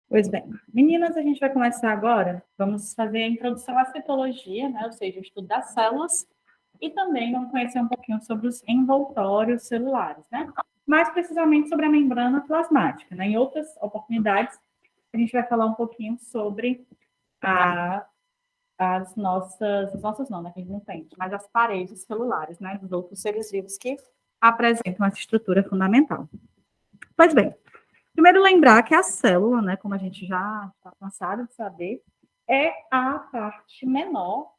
Pois bem, meninas, a gente vai começar agora. Vamos fazer a introdução à citologia, né? Ou seja, o estudo das células, e também vamos conhecer um pouquinho sobre os envoltórios celulares, né? Mais precisamente sobre a membrana plasmática, né? Em outras oportunidades, a gente vai falar um pouquinho sobre a, as nossas não, né? Que a gente não tem, mas as paredes celulares, né? Dos outros seres vivos que apresentam essa estrutura fundamental. Pois bem, primeiro, lembrar que a célula, né, como a gente já está cansado de saber, é a parte menor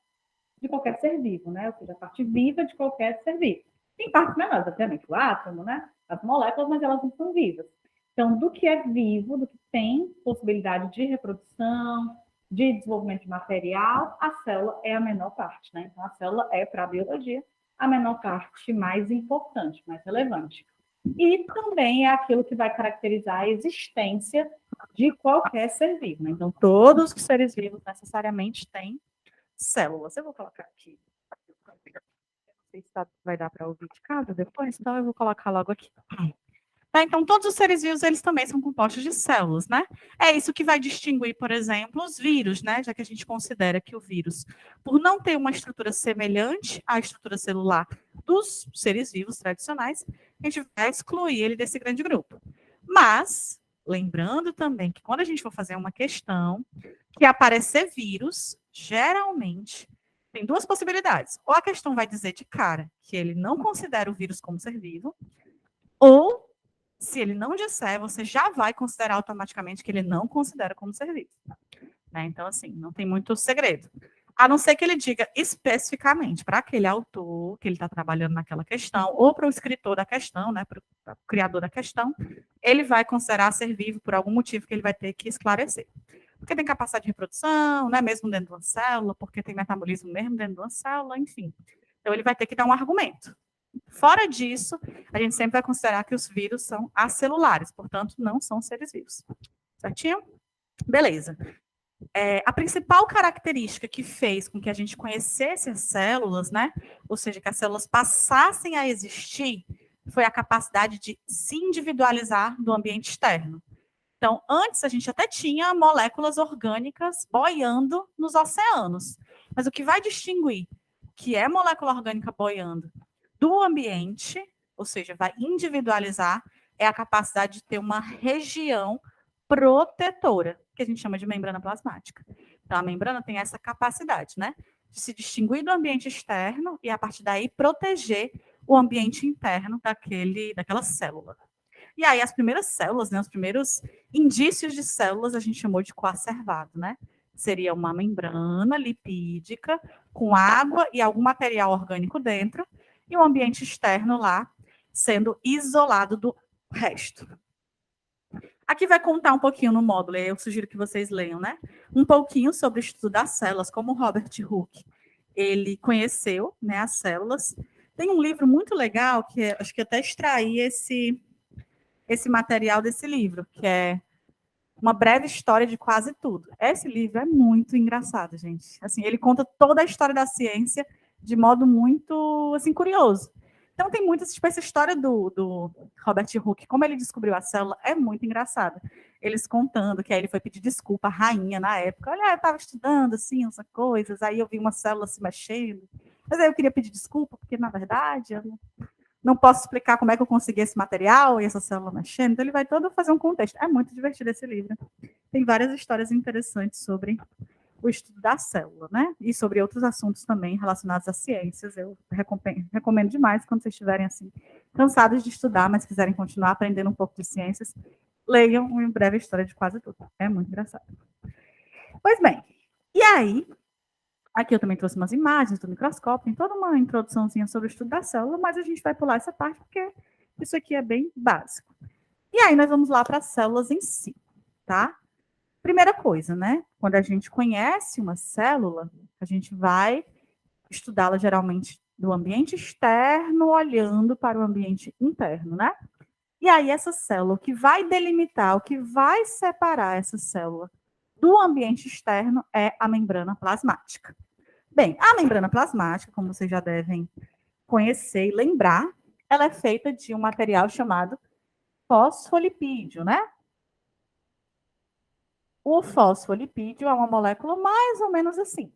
de qualquer ser vivo, né? Ou seja, a parte viva de qualquer ser vivo. Tem partes menores, obviamente, o átomo, né? As moléculas, mas elas não são vivas. Então, do que é vivo, do que tem possibilidade de reprodução, de desenvolvimento de material, a célula é a menor parte, né? Então, a célula é, para a biologia, a menor parte mais importante, mais relevante. E também é aquilo que vai caracterizar a existência de qualquer ser vivo, né? Então, todos os seres vivos necessariamente têm células. Eu vou colocar aqui. Não sei se vai dar para ouvir de casa depois, então eu vou colocar logo aqui. Tá, então, todos os seres vivos, eles também são compostos de células, né? É isso que vai distinguir, por exemplo, os vírus, né? Já que a gente considera que o vírus, por não ter uma estrutura semelhante à estrutura celular dos seres vivos tradicionais, a gente vai excluir ele desse grande grupo. Mas, lembrando também que quando a gente for fazer uma questão que aparecer vírus, geralmente tem duas possibilidades. Ou a questão vai dizer de cara que ele não considera o vírus como ser vivo, ou se ele não disser, você já vai considerar automaticamente que ele não considera como ser vivo. Né? Então, assim, não tem muito segredo. A não ser que ele diga especificamente para aquele autor que ele está trabalhando naquela questão, ou para o escritor da questão, né, para o criador da questão, ele vai considerar ser vivo por algum motivo que ele vai ter que esclarecer. Porque tem capacidade de reprodução, né, mesmo dentro de uma célula, porque tem metabolismo mesmo dentro de uma célula, enfim. Então, ele vai ter que dar um argumento. Fora disso, a gente sempre vai considerar que os vírus são acelulares, portanto, não são seres vivos. Certinho? Beleza. A principal característica que fez com que a gente conhecesse as células, né? Ou seja, que as células passassem a existir, foi a capacidade de se individualizar do ambiente externo. Então, antes a gente até tinha moléculas orgânicas boiando nos oceanos. Mas o que vai distinguir que é molécula orgânica boiando do ambiente, ou seja, vai individualizar, é a capacidade de ter uma região protetora, que a gente chama de membrana plasmática. Então, a membrana tem essa capacidade, né? De se distinguir do ambiente externo e, a partir daí, proteger o ambiente interno daquela célula. E aí, as primeiras células, né, os primeiros indícios de células, a gente chamou de coacervado, né? Seria uma membrana lipídica com água e algum material orgânico dentro, e o ambiente externo lá sendo isolado do resto. Aqui vai contar um pouquinho no módulo, eu sugiro que vocês leiam, né? Um pouquinho sobre o estudo das células, como o Robert Hooke, ele conheceu, né, as células. Tem um livro muito legal, que acho que até extraí esse material desse livro, que é Uma Breve História de Quase Tudo. Esse livro é muito engraçado, gente. Assim, ele conta toda a história da ciência de modo muito, assim, curioso. Então, tem muitas, tipo, essa história do Robert Hooke, como ele descobriu a célula, é muito engraçada. Eles contando que aí ele foi pedir desculpa à rainha na época. Olha, eu estava estudando, assim, essas coisas, aí eu vi uma célula se mexendo. Mas aí eu queria pedir desculpa, porque, na verdade, eu não posso explicar como é que eu consegui esse material e essa célula mexendo. Então, ele vai todo fazer um contexto. É muito divertido esse livro. Tem várias histórias interessantes sobre o estudo da célula, né? E sobre outros assuntos também relacionados às ciências. Eu recomendo demais quando vocês estiverem assim, cansados de estudar, mas quiserem continuar aprendendo um pouco de ciências, leiam Uma Breve História de Quase Tudo. É muito engraçado. Pois bem, e aí, aqui eu também trouxe umas imagens do microscópio, tem toda uma introduçãozinha sobre o estudo da célula, mas a gente vai pular essa parte porque isso aqui é bem básico. E aí nós vamos lá para as células em si, tá? Primeira coisa, né? Quando a gente conhece uma célula, a gente vai estudá-la geralmente do ambiente externo, olhando para o ambiente interno, né? E aí essa célula, o que vai delimitar, o que vai separar essa célula do ambiente externo é a membrana plasmática. Bem, a membrana plasmática, como vocês já devem conhecer e lembrar, ela é feita de um material chamado fosfolipídio, né? O fosfolipídio é uma molécula mais ou menos assim.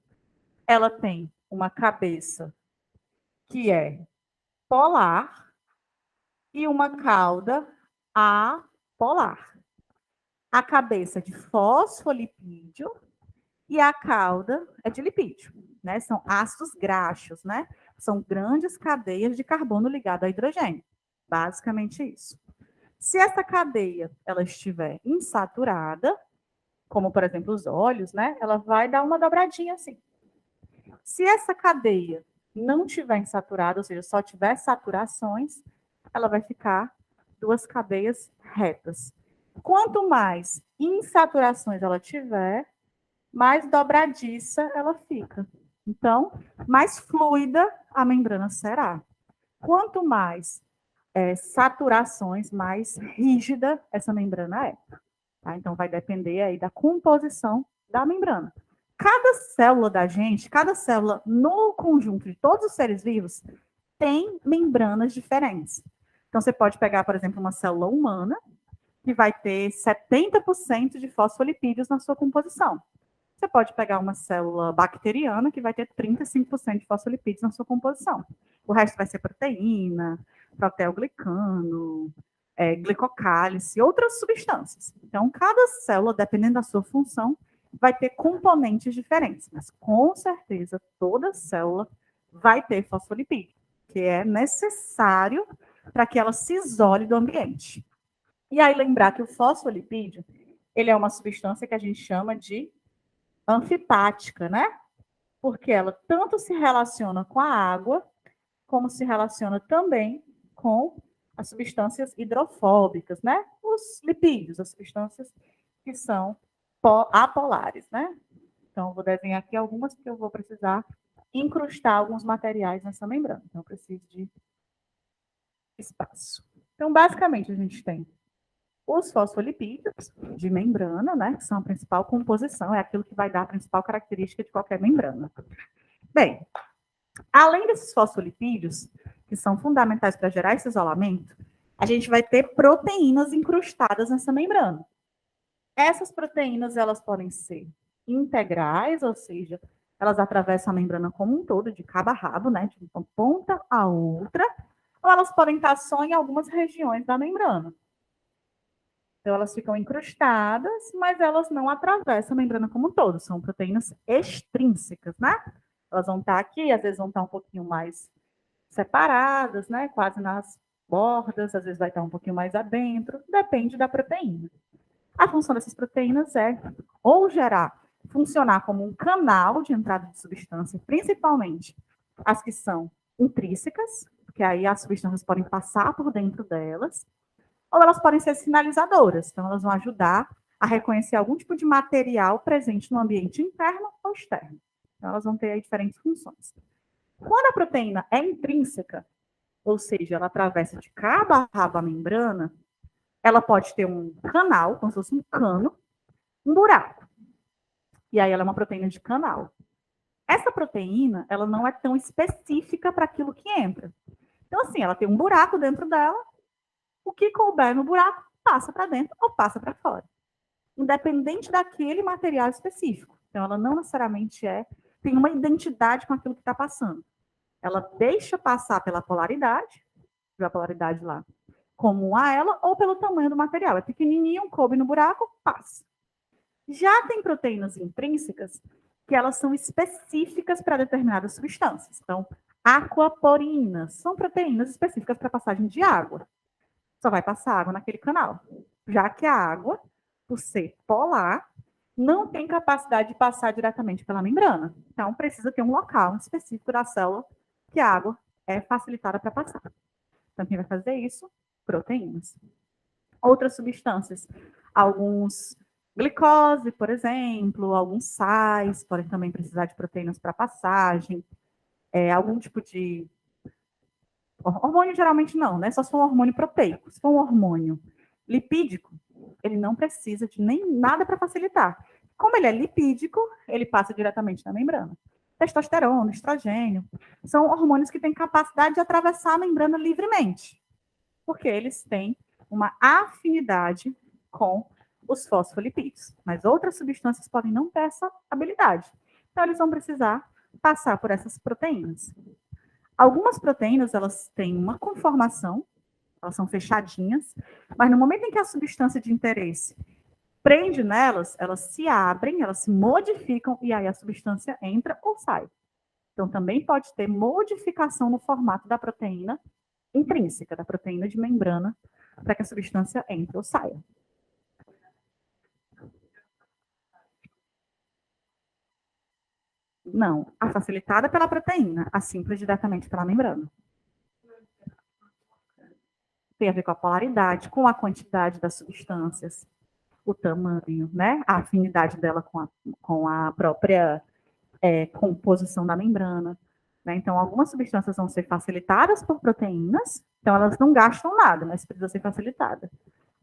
Ela tem uma cabeça que é polar e uma cauda apolar. A cabeça é de fosfolipídio e a cauda é de lipídio, né? São ácidos graxos, né? São grandes cadeias de carbono ligado a hidrogênio. Basicamente isso. Se essa cadeia ela estiver insaturada, como por exemplo os óleos, né? Ela vai dar uma dobradinha assim. Se essa cadeia não tiver insaturada, ou seja, só tiver saturações, ela vai ficar duas cadeias retas. Quanto mais insaturações ela tiver, mais dobradiça ela fica. Então, mais fluida a membrana será. Quanto mais saturações, mais rígida essa membrana é. Tá? Então, vai depender aí da composição da membrana. Cada célula da gente, cada célula no conjunto de todos os seres vivos, tem membranas diferentes. Então, você pode pegar, por exemplo, uma célula humana, que vai ter 70% de fosfolipídios na sua composição. Você pode pegar uma célula bacteriana, que vai ter 35% de fosfolipídios na sua composição. O resto vai ser proteína, proteoglicano, glicocálice, outras substâncias. Então, cada célula, dependendo da sua função, vai ter componentes diferentes, mas com certeza toda célula vai ter fosfolipídio, que é necessário para que ela se isole do ambiente. E aí lembrar que o fosfolipídio, ele é uma substância que a gente chama de anfipática, né? Porque ela tanto se relaciona com a água, como se relaciona também com as substâncias hidrofóbicas, né? Os lipídios, as substâncias que são apolares, né? Então, eu vou desenhar aqui algumas, porque eu vou precisar incrustar alguns materiais nessa membrana. Então, eu preciso de espaço. Então, basicamente, a gente tem os fosfolipídios de membrana, né? Que são a principal composição, é aquilo que vai dar a principal característica de qualquer membrana. Bem, além desses fosfolipídios, que são fundamentais para gerar esse isolamento, a gente vai ter proteínas incrustadas nessa membrana. Essas proteínas, elas podem ser integrais, ou seja, elas atravessam a membrana como um todo, de cabo a rabo, né, de uma ponta a outra, ou elas podem estar só em algumas regiões da membrana. Então, elas ficam incrustadas, mas elas não atravessam a membrana como um todo, são proteínas extrínsecas, né? Elas vão estar aqui, às vezes vão estar um pouquinho mais separadas, né, quase nas bordas, às vezes vai estar um pouquinho mais adentro, depende da proteína. A função dessas proteínas é ou funcionar como um canal de entrada de substância, principalmente as que são intrínsecas, porque aí as substâncias podem passar por dentro delas, ou elas podem ser sinalizadoras, então elas vão ajudar a reconhecer algum tipo de material presente no ambiente interno ou externo. Então elas vão ter aí diferentes funções. Quando a proteína é intrínseca, ou seja, ela atravessa de cabo a rabo a membrana, ela pode ter um canal, como se fosse um cano, um buraco. E aí ela é uma proteína de canal. Essa proteína, ela não é tão específica para aquilo que entra. Então, assim, ela tem um buraco dentro dela, o que couber no buraco passa para dentro ou passa para fora. Independente daquele material específico. Então, ela não necessariamente tem uma identidade com aquilo que está passando. Ela deixa passar pela polaridade, viu a polaridade lá, comum a ela, ou pelo tamanho do material. É pequenininho, coube no buraco, passa. Já tem proteínas intrínsecas que elas são específicas para determinadas substâncias. Então, aquaporinas são proteínas específicas para passagem de água. Só vai passar água naquele canal. Já que a água, por ser polar, não tem capacidade de passar diretamente pela membrana. Então, precisa ter um local específico da célula que a água é facilitada para passar. Então, quem vai fazer isso? Proteínas. Outras substâncias, alguns glicose, por exemplo, alguns sais podem também precisar de proteínas para passagem, algum tipo de hormônio geralmente não, né? Só se for um hormônio proteico. Se for um hormônio lipídico, ele não precisa de nem nada para facilitar. Como ele é lipídico, ele passa diretamente na membrana. Testosterona, estrogênio, são hormônios que têm capacidade de atravessar a membrana livremente, porque eles têm uma afinidade com os fosfolipídios. Mas outras substâncias podem não ter essa habilidade. Então, eles vão precisar passar por essas proteínas. Algumas proteínas, elas têm uma conformação, elas são fechadinhas, mas no momento em que a substância de interesse prende nelas, elas se abrem, elas se modificam e aí a substância entra ou sai. Então, também pode ter modificação no formato da proteína intrínseca, da proteína de membrana, para que a substância entre ou saia. Não, a facilitada pela proteína, a simples diretamente pela membrana. Tem a ver com a polaridade, com a quantidade das substâncias, o tamanho, né? A afinidade dela com a própria composição da membrana. Né? Então, algumas substâncias vão ser facilitadas por proteínas, então elas não gastam nada, mas precisa ser facilitada.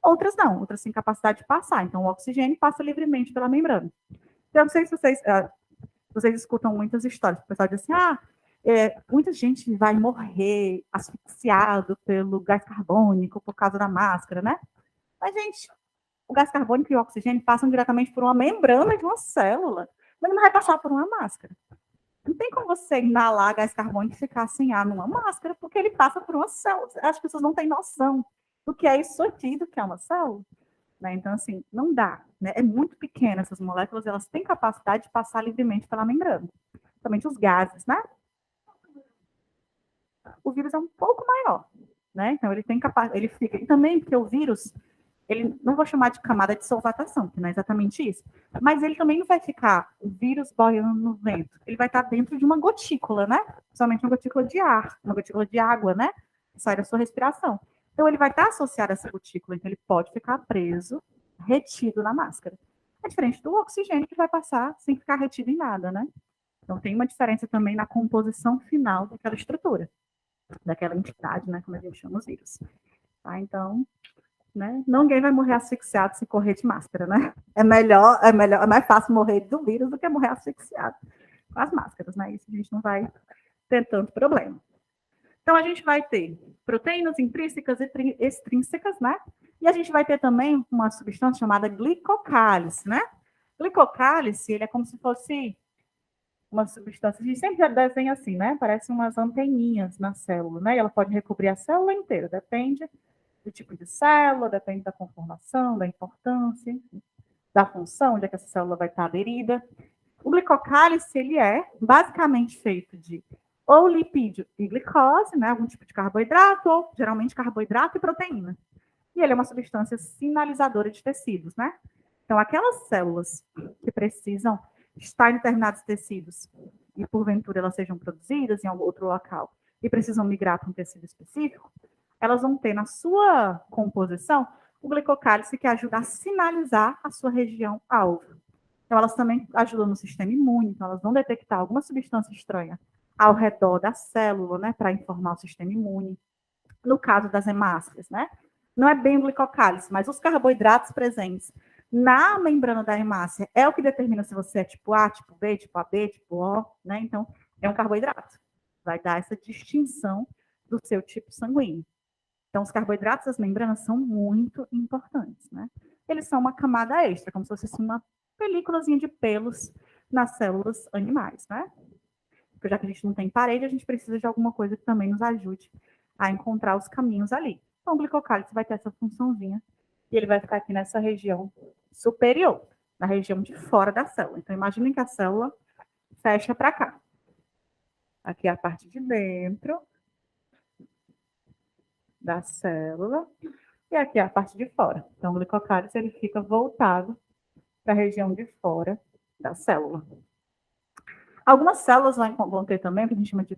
Outras não, outras têm capacidade de passar, então o oxigênio passa livremente pela membrana. Então, eu não sei se vocês escutam muitas histórias, o pessoal diz assim, muita gente vai morrer asfixiado pelo gás carbônico por causa da máscara, né? Mas, gente, o gás carbônico e o oxigênio passam diretamente por uma membrana de uma célula, mas não vai passar por uma máscara. Não tem como você inalar gás carbônico e ficar sem ar numa máscara, porque ele passa por uma célula. As pessoas não têm noção do que é isso aqui, do que é uma célula. Né? Então, assim, não dá. Né? É muito pequena. Essas moléculas, elas têm capacidade de passar livremente pela membrana. Principalmente os gases, né? O vírus é um pouco maior. Né? Então, ele tem capacidade, ele fica... E também porque o vírus, ele não vou chamar de camada de solvatação, que não é exatamente isso, mas ele também não vai ficar o vírus boiando no vento. Ele vai estar dentro de uma gotícula, né? Somente uma gotícula de ar, uma gotícula de água, né? Que sai da sua respiração. Então, ele vai estar associado a essa gotícula, então ele pode ficar preso, retido na máscara. É diferente do oxigênio, que vai passar sem ficar retido em nada, né? Então, tem uma diferença também na composição final daquela estrutura, daquela entidade, né? Como a gente chama os vírus. Tá? Então, né? Ninguém vai morrer asfixiado se correr de máscara, né? É mais fácil morrer do vírus do que morrer asfixiado com as máscaras, né? Isso a gente não vai ter tanto problema. Então, a gente vai ter proteínas intrínsecas e extrínsecas, né? E a gente vai ter também uma substância chamada glicocálice, né? Glicocálice, ele é como se fosse uma substância, a gente sempre já desenha assim, né? Parece umas anteninhas na célula, né? E ela pode recobrir a célula inteira, depende do tipo de célula, depende da conformação, da importância, da função, onde é que essa célula vai estar aderida. O glicocálice, ele é basicamente feito de ou lipídio e glicose, né, algum tipo de carboidrato, ou geralmente carboidrato e proteína. E ele é uma substância sinalizadora de tecidos, né? Então, aquelas células que precisam estar em determinados tecidos e, porventura, elas sejam produzidas em algum outro local e precisam migrar para um tecido específico, elas vão ter na sua composição o glicocálice que ajuda a sinalizar a sua região alvo. Então, elas também ajudam no sistema imune, então elas vão detectar alguma substância estranha ao redor da célula, né, para informar o sistema imune. No caso das hemácias, né, não é bem o glicocálice, mas os carboidratos presentes na membrana da hemácia é o que determina se você é tipo A, tipo B, tipo AB, tipo O, né, então é um carboidrato. Vai dar essa distinção do seu tipo sanguíneo. Então, os carboidratos das membranas são muito importantes, né? Eles são uma camada extra, como se fosse uma películazinha de pelos nas células animais, né? Porque já que a gente não tem parede, a gente precisa de alguma coisa que também nos ajude a encontrar os caminhos ali. Então, o glicocálice vai ter essa funçãozinha e ele vai ficar aqui nessa região superior, na região de fora da célula. Então, imaginem que a célula fecha para cá. Aqui é a parte de dentro da célula, e aqui é a parte de fora. Então, o glicocálice ele fica voltado para a região de fora da célula. Algumas células vão ter também o que a gente chama de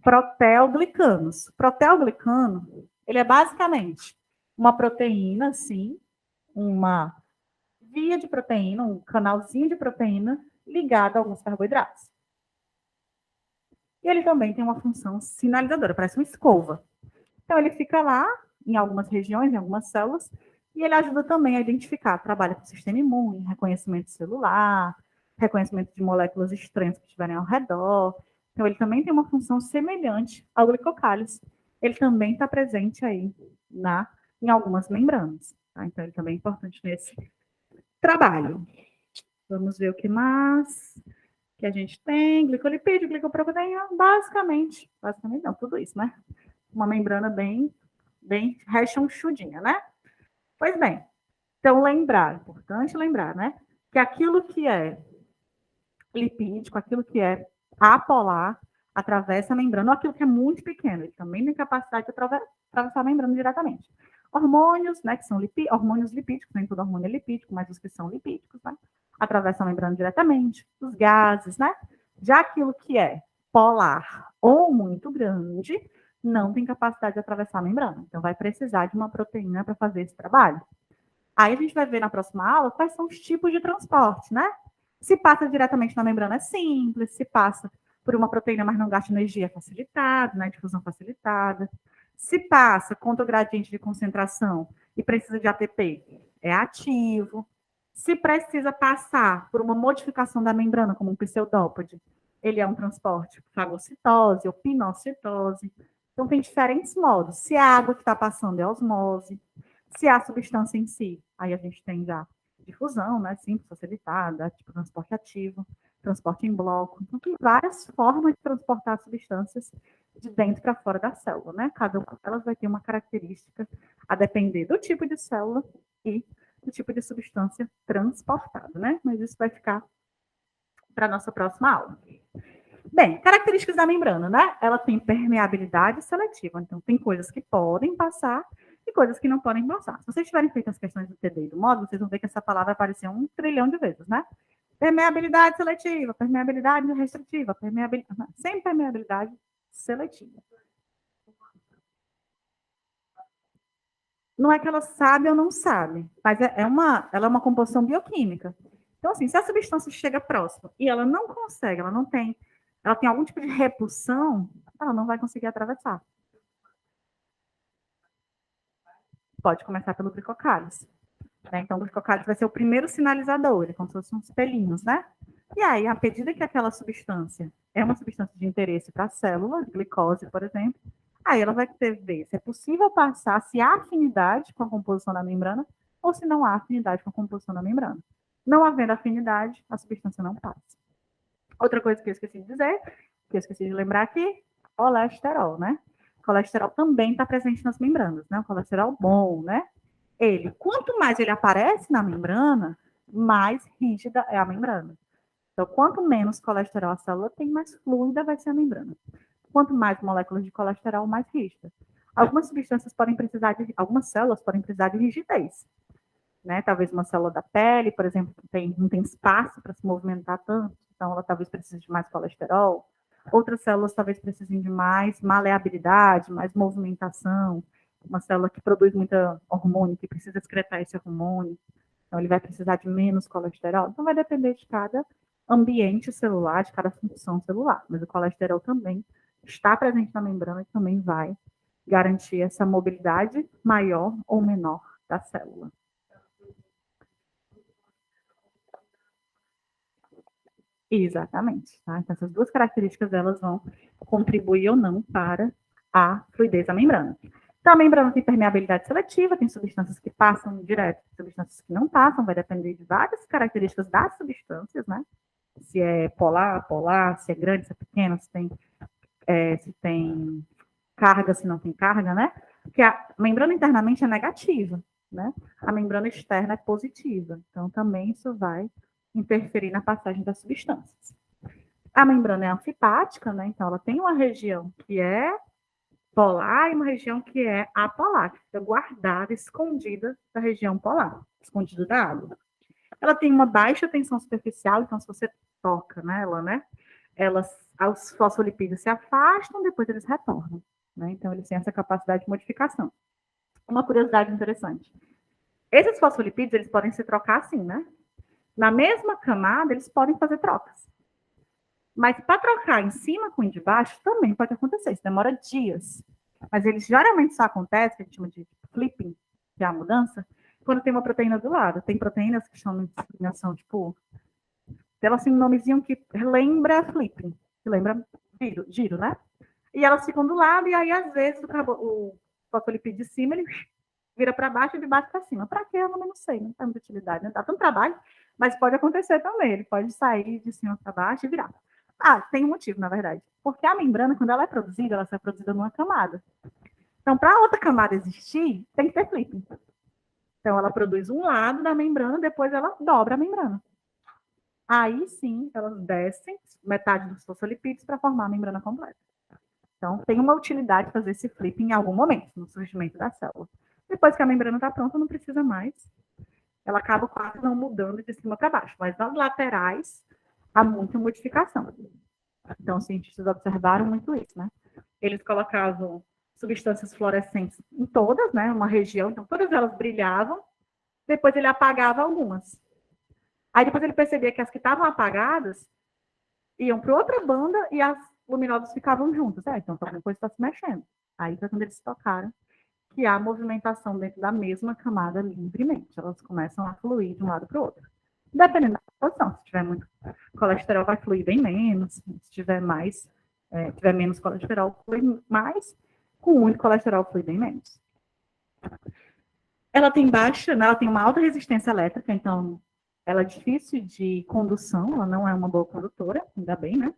proteoglicanos. Proteoglicano, ele é basicamente uma proteína, assim, uma via de proteína, um canalzinho de proteína ligado a alguns carboidratos. E ele também tem uma função sinalizadora, parece uma escova. Então, ele fica lá, em algumas regiões, em algumas células, e ele ajuda também a identificar, trabalha com o sistema imune, reconhecimento celular, reconhecimento de moléculas estranhas que estiverem ao redor. Então, ele também tem uma função semelhante ao glicocálice. Ele também está presente aí em algumas membranas. Tá? Então, ele também é importante Trabalho. Vamos ver o que mais que a gente tem. Glicolipídio, glicoproteína, basicamente não, tudo isso, né? Uma membrana bem rechonchudinha, né? Pois bem, então importante lembrar, né? Que aquilo que é lipídico, aquilo que é apolar, atravessa a membrana, ou aquilo que é muito pequeno, ele também tem capacidade de atravessar a membrana diretamente. Hormônios, né, que são hormônios lipídicos, nem todo hormônio é lipídico, mas os que são lipídicos, né, atravessam a membrana diretamente. Os gases, né, já aquilo que é polar ou muito grande, não tem capacidade de atravessar a membrana. Então, vai precisar de uma proteína para fazer esse trabalho. Aí a gente vai ver na próxima aula quais são os tipos de transporte, né? Se passa diretamente na membrana é simples, se passa por uma proteína, mas não gasta energia, é facilitado, né? Difusão facilitada. Se passa contra o gradiente de concentração e precisa de ATP, é ativo. Se precisa passar por uma modificação da membrana, como um pseudópode, ele é um transporte fagocitose ou pinocitose. Então, tem diferentes modos. Se a água que está passando é osmose, se a substância em si, aí a gente tem já difusão, né, simples, facilitada, tipo transporte ativo, transporte em bloco. Então, tem várias formas de transportar substâncias de dentro para fora da célula, né? Cada uma delas vai ter uma característica a depender do tipo de célula e do tipo de substância transportada, né? Mas isso vai ficar para a nossa próxima aula. Bem, características da membrana, né? Ela tem permeabilidade seletiva, então tem coisas que podem passar e coisas que não podem passar. Se vocês tiverem feito as questões do TD e do módulo, vocês vão ver que essa palavra apareceu 1 trilhão de vezes, né? Permeabilidade seletiva, permeabilidade restritiva, sem permeabilidade seletiva. Não é que ela sabe ou não sabe, mas ela é uma composição bioquímica. Então, assim, se a substância chega próxima e ela não consegue, ela tem algum tipo de repulsão, ela não vai conseguir atravessar. Pode começar pelo glicocálise. Né? Então, o glicocálise vai ser o primeiro sinalizador, é como se fossem uns pelinhos, né? E aí, à medida que aquela substância é uma substância de interesse para a célula, glicose, por exemplo, aí ela vai ter que ver se é possível passar, se há afinidade com a composição da membrana ou se não há afinidade com a composição da membrana. Não havendo afinidade, a substância não passa. Outra coisa que eu esqueci de dizer, que eu esqueci de lembrar aqui, colesterol, né? O colesterol também está presente nas membranas, né? O colesterol bom, né? Quanto mais ele aparece na membrana, mais rígida é a membrana. Então, quanto menos colesterol a célula tem, mais fluida vai ser a membrana. Quanto mais moléculas de colesterol, mais rígida. Algumas substâncias podem precisar algumas células podem precisar de rigidez. Né? Talvez uma célula da pele, por exemplo, não tem espaço para se movimentar tanto, então ela talvez precise de mais colesterol. Outras células talvez precisem de mais maleabilidade, mais movimentação. Uma célula que produz muito hormônio, que precisa excretar esse hormônio, então ele vai precisar de menos colesterol. Então vai depender de cada ambiente celular, de cada função celular. Mas o colesterol também está presente na membrana e também vai garantir essa mobilidade maior ou menor da célula. Exatamente. Tá? Então, essas duas características elas vão contribuir ou não para a fluidez da membrana. Então, a membrana tem permeabilidade seletiva, tem substâncias que passam direto, substâncias que não passam, vai depender de várias características das substâncias, né? Se é polar, se é grande, se é pequeno, se tem carga, se não tem carga, né? Porque a membrana internamente é negativa, né? A membrana externa é positiva. Então, também isso vai interferir na passagem das substâncias. A membrana é anfipática, né? Então, ela tem uma região que é polar e uma região que é apolar, que fica guardada, escondida da região polar, escondida da água. Ela tem uma baixa tensão superficial, então, se você toca nela, né? Os fosfolipídios se afastam, depois eles retornam. Né? Então, eles têm essa capacidade de modificação. Uma curiosidade interessante. Esses fosfolipídios, eles podem se trocar assim, né? Na mesma camada, eles podem fazer trocas. Mas para trocar em cima com o de baixo, também pode acontecer. Isso demora dias. Mas eles geralmente só acontece, que a gente chama de flipping, que é a mudança, quando tem uma proteína do lado. Tem proteínas que chamam de discriminação, tipo, elas têm um nomezinho que lembra flipping, que lembra giro, né? E elas ficam do lado, e aí, às vezes, o fosfolipídio de cima, ele vira para baixo e de baixo para cima. Para quê? Eu não sei, não tem muita utilidade, né? Dá tanto trabalho, mas pode acontecer também. Ele pode sair de cima para baixo e virar. Ah, tem um motivo, na verdade. Porque a membrana, quando ela é produzida, ela é produzida numa camada. Então, para outra camada existir, tem que ter flipping. Então, ela produz um lado da membrana, depois ela dobra a membrana. Aí sim, elas descem metade dos fosfolipídios para formar a membrana completa. Então, tem uma utilidade fazer esse flipping em algum momento, no surgimento da célula. Depois que a membrana está pronta, não precisa mais. Ela acaba quase não mudando de cima para baixo, mas nas laterais há muita modificação. Então, os cientistas observaram muito isso, né? Eles colocavam substâncias fluorescentes em todas, né? Uma região, então todas elas brilhavam. Depois ele apagava algumas. Aí depois ele percebia que as que estavam apagadas iam para outra banda e as luminosas ficavam juntas. Então alguma coisa está se mexendo. Aí foi quando eles se tocaram que há movimentação dentro da mesma camada livremente. Elas começam a fluir de um lado para o outro. Dependendo da posição. Se tiver muito colesterol, vai fluir bem menos. Se tiver mais, tiver menos colesterol, flui mais. Com muito colesterol, flui bem menos. Ela tem baixa, né, ela tem uma alta resistência elétrica, então ela é difícil de condução, ela não é uma boa condutora, ainda bem, né?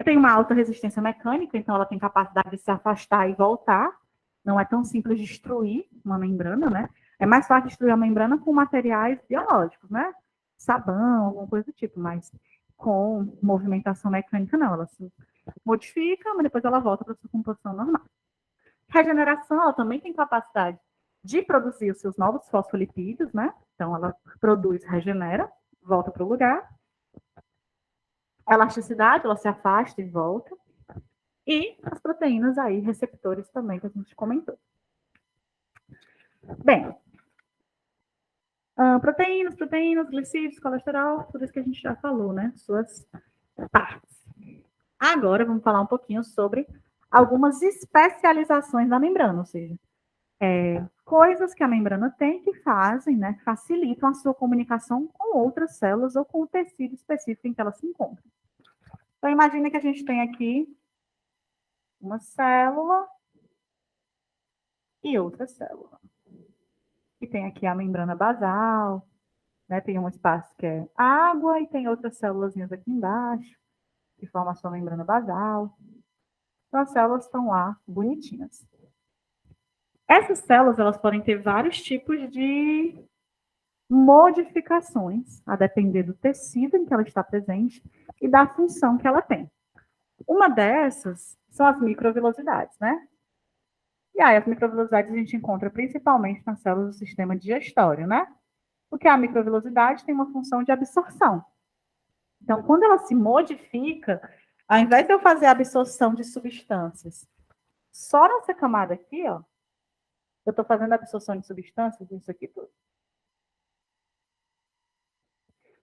Tem uma alta resistência mecânica, então ela tem capacidade de se afastar e voltar. Não é tão simples de destruir uma membrana, né? É mais fácil destruir a membrana com materiais biológicos, né? Sabão, alguma coisa do tipo, mas com movimentação mecânica, não. Ela se modifica, mas depois ela volta para a sua composição normal. Regeneração, ela também tem capacidade de produzir os seus novos fosfolipídios, né? Então, ela produz, regenera, volta para o lugar. Elasticidade, ela se afasta e volta. E as proteínas aí, receptores também, que a gente comentou. Bem, proteínas, glicídios, colesterol, tudo isso que a gente já falou, né? Suas partes. Agora, vamos falar um pouquinho sobre algumas especializações da membrana, ou seja, coisas que a membrana tem que fazem, né, facilitam a sua comunicação com outras células ou com o tecido específico em que ela se encontra. Então, imagine que a gente tem aqui uma célula e outra célula. E tem aqui a membrana basal, né, tem um espaço que é água e tem outras células aqui embaixo, que formam a sua membrana basal. Então, as células estão lá, bonitinhas. Essas células, elas podem ter vários tipos de modificações, a depender do tecido em que ela está presente e da função que ela tem. Uma dessas são as microvilosidades, né? E aí, as microvilosidades a gente encontra principalmente nas células do sistema digestório, né? Porque a microvilosidade tem uma função de absorção. Então, quando ela se modifica, ao invés de eu fazer a absorção de substâncias só nessa camada aqui, ó, eu estou fazendo a absorção de substâncias, isso aqui tudo.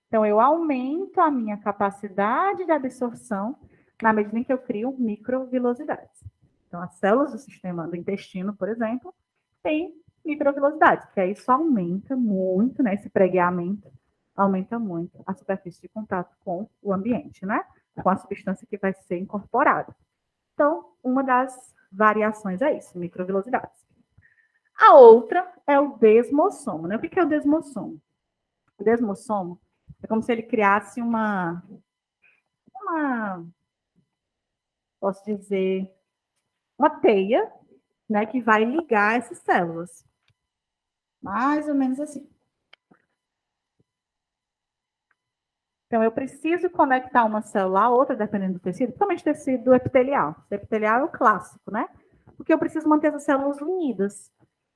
Então, eu aumento a minha capacidade de absorção na medida em que eu crio microvilosidades. Então, as células do sistema do intestino, por exemplo, têm microvilosidades, que aí isso aumenta muito, né? Esse pregueamento aumenta muito a superfície de contato com o ambiente, né? Com a substância que vai ser incorporada. Então, uma das variações é isso, microvilosidades. A outra é o desmossomo, né? O que é o desmossomo? O desmossomo é como se ele criasse uma posso dizer, uma teia, né, que vai ligar essas células. Mais ou menos assim. Então, eu preciso conectar uma célula à outra, dependendo do tecido, principalmente tecido epitelial. O epitelial é o clássico, né? Porque eu preciso manter essas células unidas.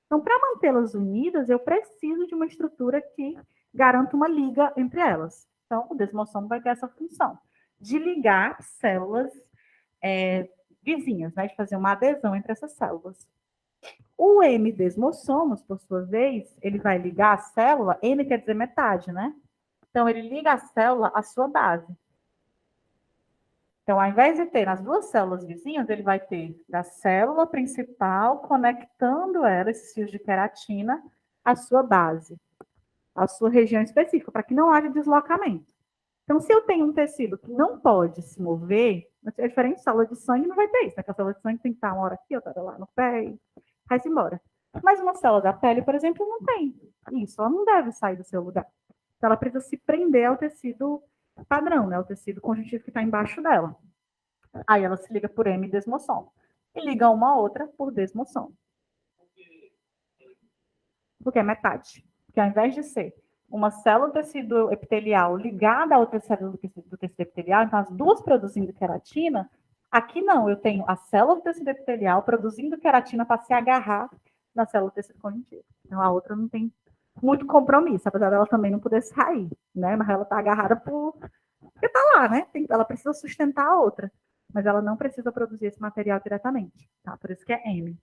Então, para mantê-las unidas, eu preciso de uma estrutura que garanta uma liga entre elas. Então, o desmossomo vai ter essa função de ligar células vizinhas, né? De fazer uma adesão entre essas células. O M-desmossomos, por sua vez, ele vai ligar a célula, M quer dizer metade, né? Então, ele liga a célula à sua base. Então, ao invés de ter nas duas células vizinhas, ele vai ter da célula principal conectando ela, esses fios de queratina, à sua base, à sua região específica, para que não haja deslocamento. Então, se eu tenho um tecido que não pode se mover, é diferente de célula de sangue, não vai ter isso, né? Porque a célula de sangue tem que estar uma hora aqui, outra lá no pé, e vai-se embora. Mas uma célula da pele, por exemplo, não tem isso, ela não deve sair do seu lugar. Então, ela precisa se prender ao tecido padrão, né? O tecido conjuntivo que está embaixo dela. Aí ela se liga por hemidesmossomo. E liga uma a outra por desmossomo. Porque é metade. Porque ao invés de ser uma célula do tecido epitelial ligada a outra célula do tecido epitelial, então as duas produzindo queratina, aqui não, eu tenho a célula do tecido epitelial produzindo queratina para se agarrar na célula do tecido conjuntivo. Então a outra não tem muito compromisso, apesar dela também não poder sair, né? Mas ela está agarrada porque está lá, né? Ela precisa sustentar a outra, mas ela não precisa produzir esse material diretamente, tá? Por isso que é M.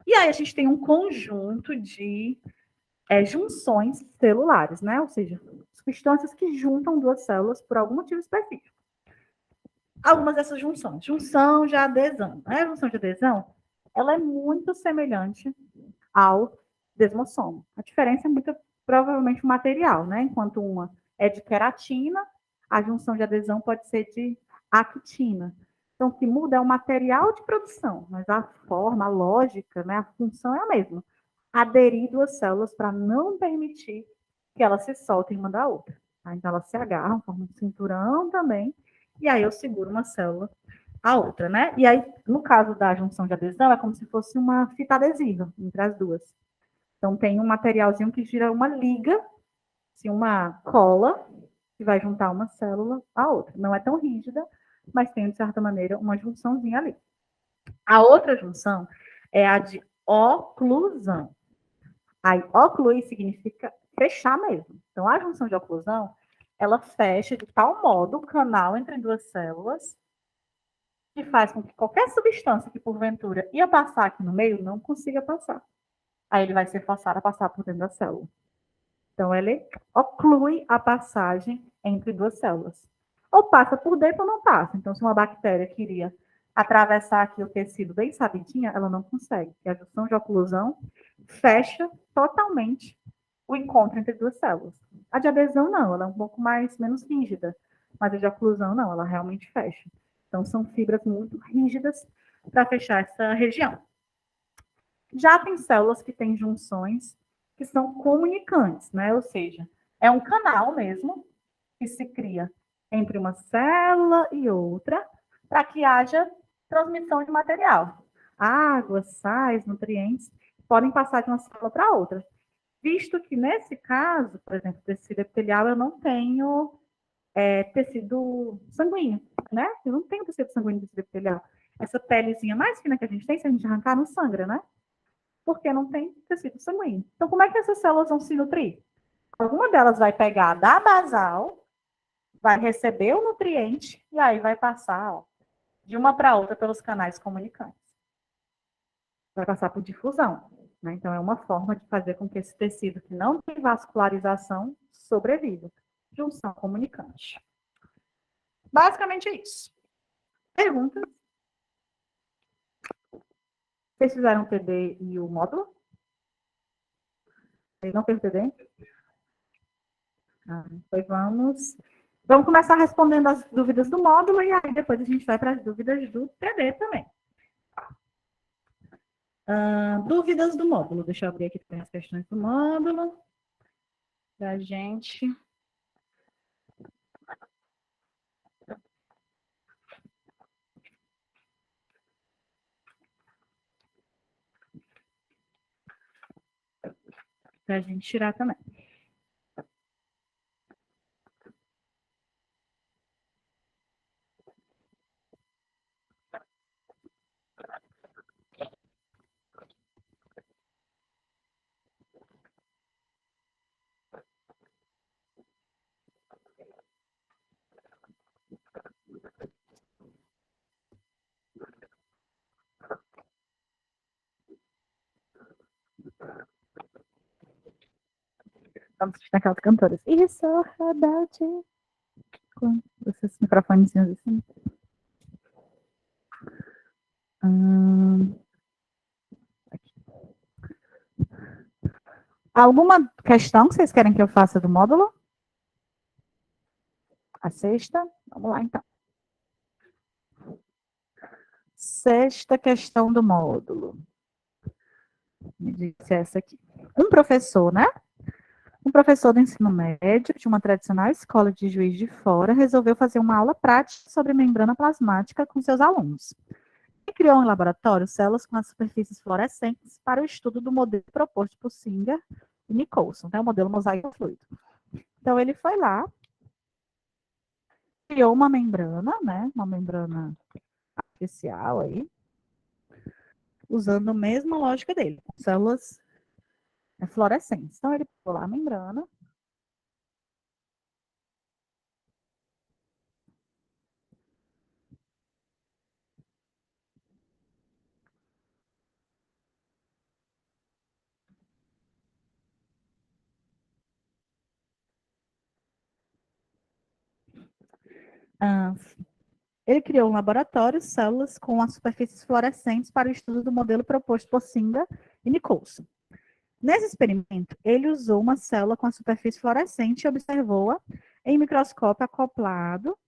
E aí a gente tem um conjunto de junções celulares, né? Ou seja, substâncias que juntam duas células por algum motivo específico. Algumas dessas junções. Junção de adesão. A junção de adesão, ela é muito semelhante ao desmossomo. A diferença é muito provavelmente o material, né? Enquanto uma é de queratina, a junção de adesão pode ser de actina. Então, o que muda é o material de produção, mas a forma, a lógica, né, a função é a mesma. Aderir duas células para não permitir que elas se soltem uma da outra. Tá? Então, elas se agarram, formam um cinturão também, e aí eu seguro uma célula a outra, né? E aí, no caso da junção de adesão, é como se fosse uma fita adesiva entre as duas. Então, tem um materialzinho que gira uma liga, assim, uma cola, que vai juntar uma célula à outra. Não é tão rígida, mas tem, de certa maneira, uma junçãozinha ali. A outra junção é a de oclusão. Aí, ocluir significa fechar mesmo. Então, a junção de oclusão, ela fecha de tal modo o canal entre duas células que faz com que qualquer substância que, porventura, ia passar aqui no meio, não consiga passar. Aí ele vai ser forçado a passar por dentro da célula. Então, ele oclui a passagem entre duas células. Ou passa por dentro ou não passa. Então, se uma bactéria queria atravessar aqui o tecido bem sabidinha, ela não consegue. E a junção de oclusão fecha totalmente o encontro entre duas células. A de adesão, não. Ela é um pouco menos rígida. Mas a de oclusão, não. Ela realmente fecha. Então, são fibras muito rígidas para fechar essa região. Já tem células que têm junções que são comunicantes, né? Ou seja, é um canal mesmo que se cria entre uma célula e outra para que haja transmissão de material. Água, sais, nutrientes podem passar de uma célula para outra. Visto que, nesse caso, por exemplo, tecido epitelial, eu não tenho tecido sanguíneo, né? Eu não tenho tecido sanguíneo do tecido epitelial. Essa pelezinha mais fina que a gente tem, se a gente arrancar, não sangra, né? Porque não tem tecido sanguíneo. Então, como é que essas células vão se nutrir? Alguma delas vai pegar da basal, vai receber o nutriente e aí vai passar de uma para outra pelos canais comunicantes. Vai passar por difusão. Né? Então, é uma forma de fazer com que esse tecido que não tem vascularização sobreviva. Junção comunicante. Basicamente é isso. Perguntas? Vocês fizeram o TD e o módulo? Vocês não fez o TD? Pois vamos começar respondendo as dúvidas do módulo e aí depois a gente vai para as dúvidas do TD também. Dúvidas do módulo. Deixa eu abrir aqui as questões do módulo. Para a gente. Para a gente tirar também. Vamos assistir aquelas cantoras. Isso, saudade. Com esses microfonezinhos assim. Alguma questão que vocês querem que eu faça do módulo? A sexta? Vamos lá, então. Sexta questão do módulo. Me disse essa aqui. Um professor, né? Um professor do ensino médio de uma tradicional escola de Juiz de Fora resolveu fazer uma aula prática sobre membrana plasmática com seus alunos. Ele criou em laboratório células com as superfícies fluorescentes para o estudo do modelo proposto por Singer e Nicholson, né, o modelo mosaico fluido. Então, ele foi lá, criou uma membrana, né, uma membrana artificial aí, usando a mesma lógica dele, células fluorescentes. Então, ele pôs lá a membrana. Ele criou um laboratório, células com as superfícies fluorescentes para o estudo do modelo proposto por Singer e Nicholson. Nesse experimento, ele usou uma célula com a superfície fluorescente e observou-a em microscópio acoplado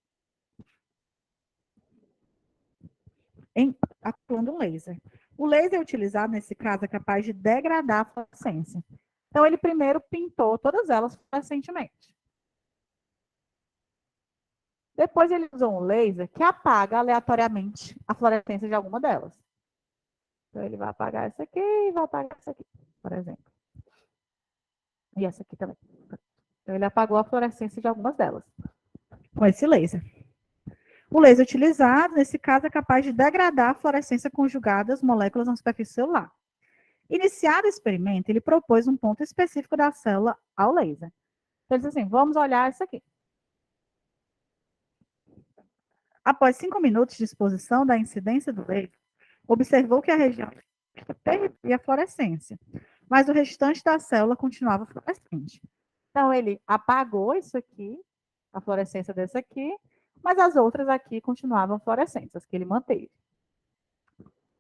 atuando um laser. O laser utilizado, nesse caso, é capaz de degradar a fluorescência. Então, ele primeiro pintou todas elas fluorescentemente. Depois, ele usou um laser que apaga aleatoriamente a fluorescência de alguma delas. Então, ele vai apagar essa aqui e vai apagar essa aqui, por exemplo. E essa aqui também. Então, ele apagou a fluorescência de algumas delas com esse laser. O laser utilizado, nesse caso, é capaz de degradar a fluorescência conjugada às moléculas na superfície celular. Iniciado o experimento, ele propôs um ponto específico da célula ao laser. Então, ele disse assim, vamos olhar isso aqui. Após 5 minutos de exposição da incidência do laser, observou que a região perdia a fluorescência, mas o restante da célula continuava fluorescente. Então, ele apagou isso aqui, a fluorescência dessa aqui, mas as outras aqui continuavam fluorescentes, as que ele manteve.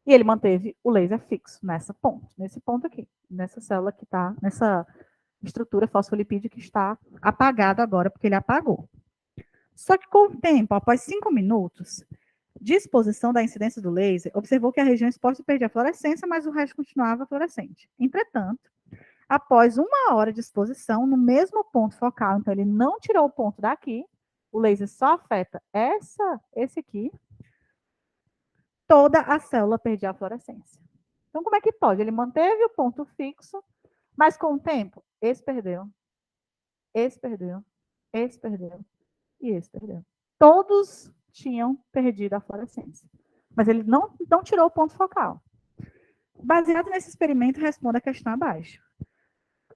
E ele manteve o laser fixo nesse ponto aqui, nessa célula que está, nessa estrutura fosfolipídio que está apagado agora, porque ele apagou. Só que com o tempo, após 5 minutos de exposição da incidência do laser, observou que a região exposta perdia a fluorescência, mas o resto continuava fluorescente. Entretanto, após 1 hora de exposição, no mesmo ponto focal, então ele não tirou o ponto daqui, o laser só afeta esse aqui, toda a célula perdia a fluorescência. Então, como é que pode? Ele manteve o ponto fixo, mas com o tempo, esse perdeu, esse perdeu, esse perdeu e esse perdeu. Todos tinham perdido a fluorescência, mas ele não tirou o ponto focal. Baseado nesse experimento, responda a questão abaixo.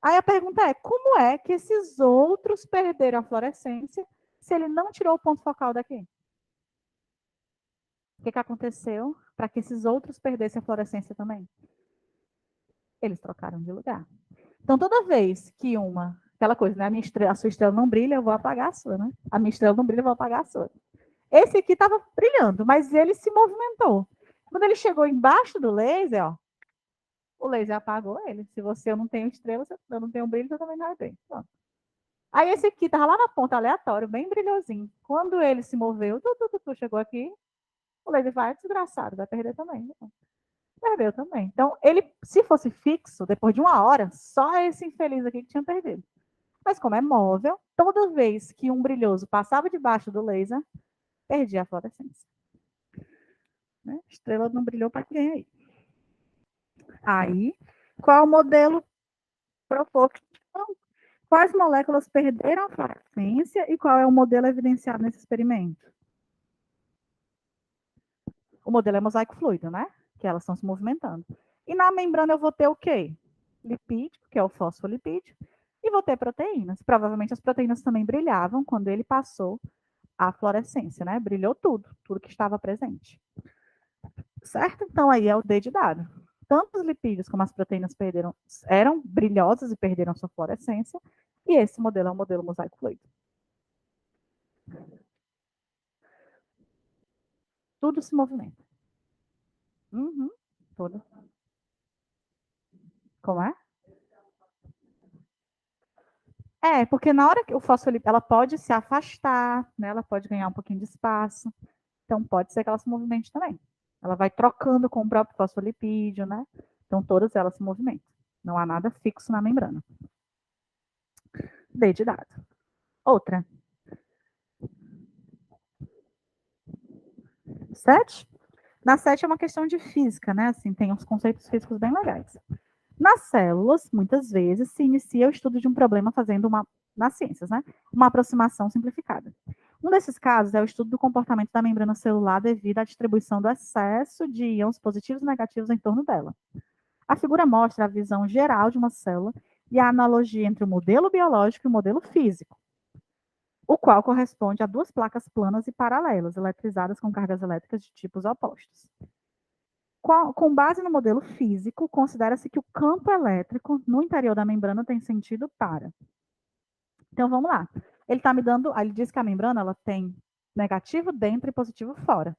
Aí a pergunta é, como é que esses outros perderam a fluorescência se ele não tirou o ponto focal daqui? O que aconteceu para que esses outros perdessem a fluorescência também? Eles trocaram de lugar. Então, toda vez que aquela coisa, né? A sua estrela não brilha, eu vou apagar a sua, né? A minha estrela não brilha, eu vou apagar a sua. Esse aqui estava brilhando, mas ele se movimentou. Quando ele chegou embaixo do laser, ó, o laser apagou ele. Se eu não tenho estrela, eu não tenho brilho, você também não tem. Pronto. Aí esse aqui estava lá na ponta, aleatório, bem brilhosinho. Quando ele se moveu, chegou aqui, o laser vai, desgraçado, vai perder também. Perdeu também. Então, ele, se fosse fixo, depois de 1 hora, só esse infeliz aqui que tinha perdido. Mas como é móvel, toda vez que um brilhoso passava debaixo do laser, perdia a fluorescência. Né? A estrela não brilhou para ninguém aí. Aí, qual o modelo proposto? Quais moléculas perderam a fluorescência e qual é o modelo evidenciado nesse experimento? O modelo é mosaico fluido, né? Que elas estão se movimentando. E na membrana eu vou ter o quê? Lipídico, que é o fosfolipídio, e vou ter proteínas. Provavelmente as proteínas também brilhavam quando ele passou a fluorescência, né? Brilhou tudo que estava presente. Certo? Então aí é o D de dado. Tanto os lipídios como as proteínas eram brilhosas e perderam sua fluorescência, e esse modelo é um modelo mosaico fluido. Tudo se movimenta. Uhum, tudo. Como é? Porque na hora que o fosfolipídio, ela pode se afastar, né? Ela pode ganhar um pouquinho de espaço. Então, pode ser que ela se movimente também. Ela vai trocando com o próprio fosfolipídio, né? Então, todas elas se movimentam. Não há nada fixo na membrana. D de dado. Outra. 7. Na 7 é uma questão de física, né? Assim, tem uns conceitos físicos bem legais. Nas células, muitas vezes, se inicia o estudo de um problema fazendo nas ciências, né? Uma aproximação simplificada. Um desses casos é o estudo do comportamento da membrana celular devido à distribuição do excesso de íons positivos e negativos em torno dela. A figura mostra a visão geral de uma célula e a analogia entre o modelo biológico e o modelo físico, o qual corresponde a duas placas planas e paralelas, eletrizadas com cargas elétricas de tipos opostos. Com base no modelo físico, considera-se que o campo elétrico no interior da membrana tem sentido para. Então, vamos lá. Ele está me dando, ele diz que a membrana ela tem negativo dentro e positivo fora.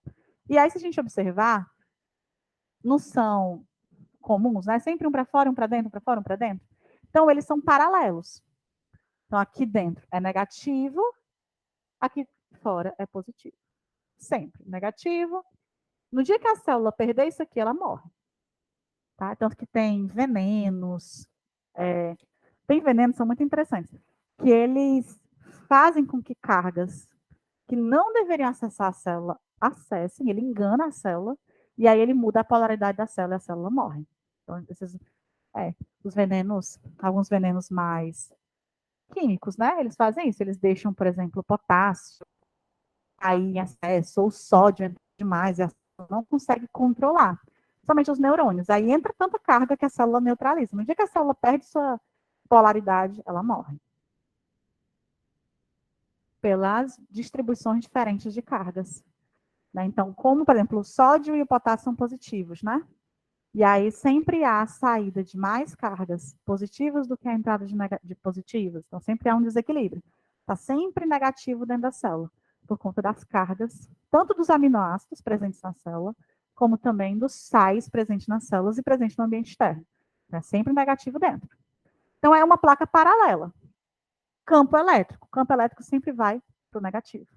E aí, se a gente observar, não são comuns, né? Sempre um para fora, um para dentro, um para fora, um para dentro. Então, eles são paralelos. Então, aqui dentro é negativo, aqui fora é positivo. Sempre negativo. No dia que a célula perder isso aqui, ela morre. Tá? Tanto que tem venenos, tem venenos que são muito interessantes, que eles fazem com que cargas que não deveriam acessar a célula acessem, ele engana a célula, e aí ele muda a polaridade da célula e a célula morre. Então, os venenos, alguns venenos mais químicos, né? Eles fazem isso, eles deixam, por exemplo, o potássio aí em excesso, ou o sódio entra demais, e a célula não consegue controlar. Somente os neurônios. Aí entra tanta carga que a célula neutraliza. No dia que a célula perde sua polaridade, ela morre. Pelas distribuições diferentes de cargas. Né? Então, como, por exemplo, o sódio e o potássio são positivos, né? E aí sempre há a saída de mais cargas positivas do que a entrada de positivas. Então, sempre há um desequilíbrio. Está sempre negativo dentro da célula, por conta das cargas, tanto dos aminoácidos presentes na célula, como também dos sais presentes nas células e presentes no ambiente externo. É sempre negativo dentro. Então, é uma placa paralela. Campo elétrico. O campo elétrico sempre vai para o negativo.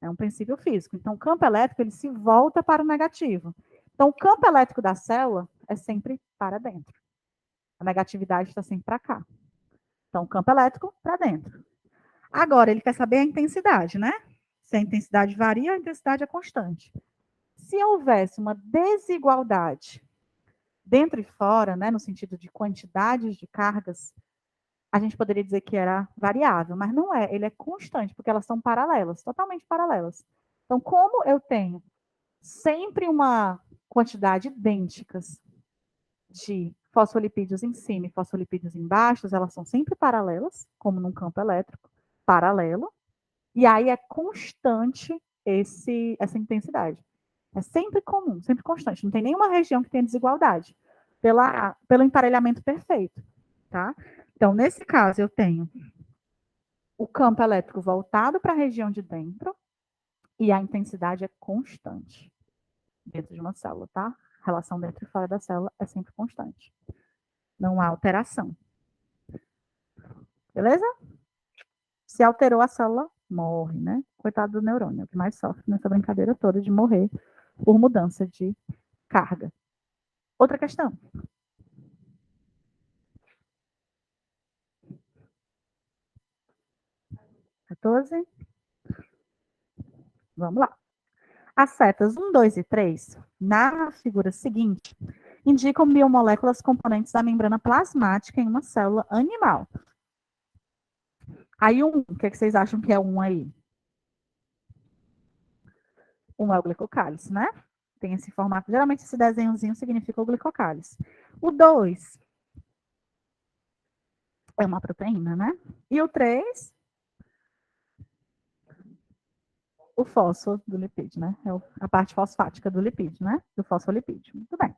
É um princípio físico. Então, o campo elétrico ele se volta para o negativo. Então, o campo elétrico da célula é sempre para dentro. A negatividade está sempre para cá. Então, o campo elétrico para dentro. Agora, ele quer saber a intensidade, né? Se a intensidade varia, a intensidade é constante. Se houvesse uma desigualdade dentro e fora, né, no sentido de quantidades de cargas, a gente poderia dizer que era variável, mas não é, ele é constante, porque elas são paralelas, totalmente paralelas. Então, como eu tenho sempre uma quantidade idênticas de fosfolipídios em cima e fosfolipídios embaixo, elas são sempre paralelas, como num campo elétrico, paralelo, e aí é constante essa intensidade. É sempre comum, sempre constante. Não tem nenhuma região que tenha desigualdade, pelo emparelhamento perfeito, tá? Então, nesse caso, eu tenho o campo elétrico voltado para a região de dentro e a intensidade é constante dentro de uma célula, tá? A relação dentro e fora da célula é sempre constante. Não há alteração. Beleza? Se alterou a célula, morre, né? Coitado do neurônio, é o que mais sofre nessa brincadeira toda de morrer por mudança de carga. Outra questão. 14. Vamos lá. As setas 1, 2 e 3, na figura seguinte, indicam biomoléculas componentes da membrana plasmática em uma célula animal. Aí, o que é que vocês acham que é um aí? Um é o glicocálice, né? Tem esse formato. Geralmente, esse desenhozinho significa o glicocálice. O 2 é uma proteína, né? E o 3, o fósforo do lipídio, né? É a parte fosfática do lipídio, né? Do fosfolipídio. Muito bem.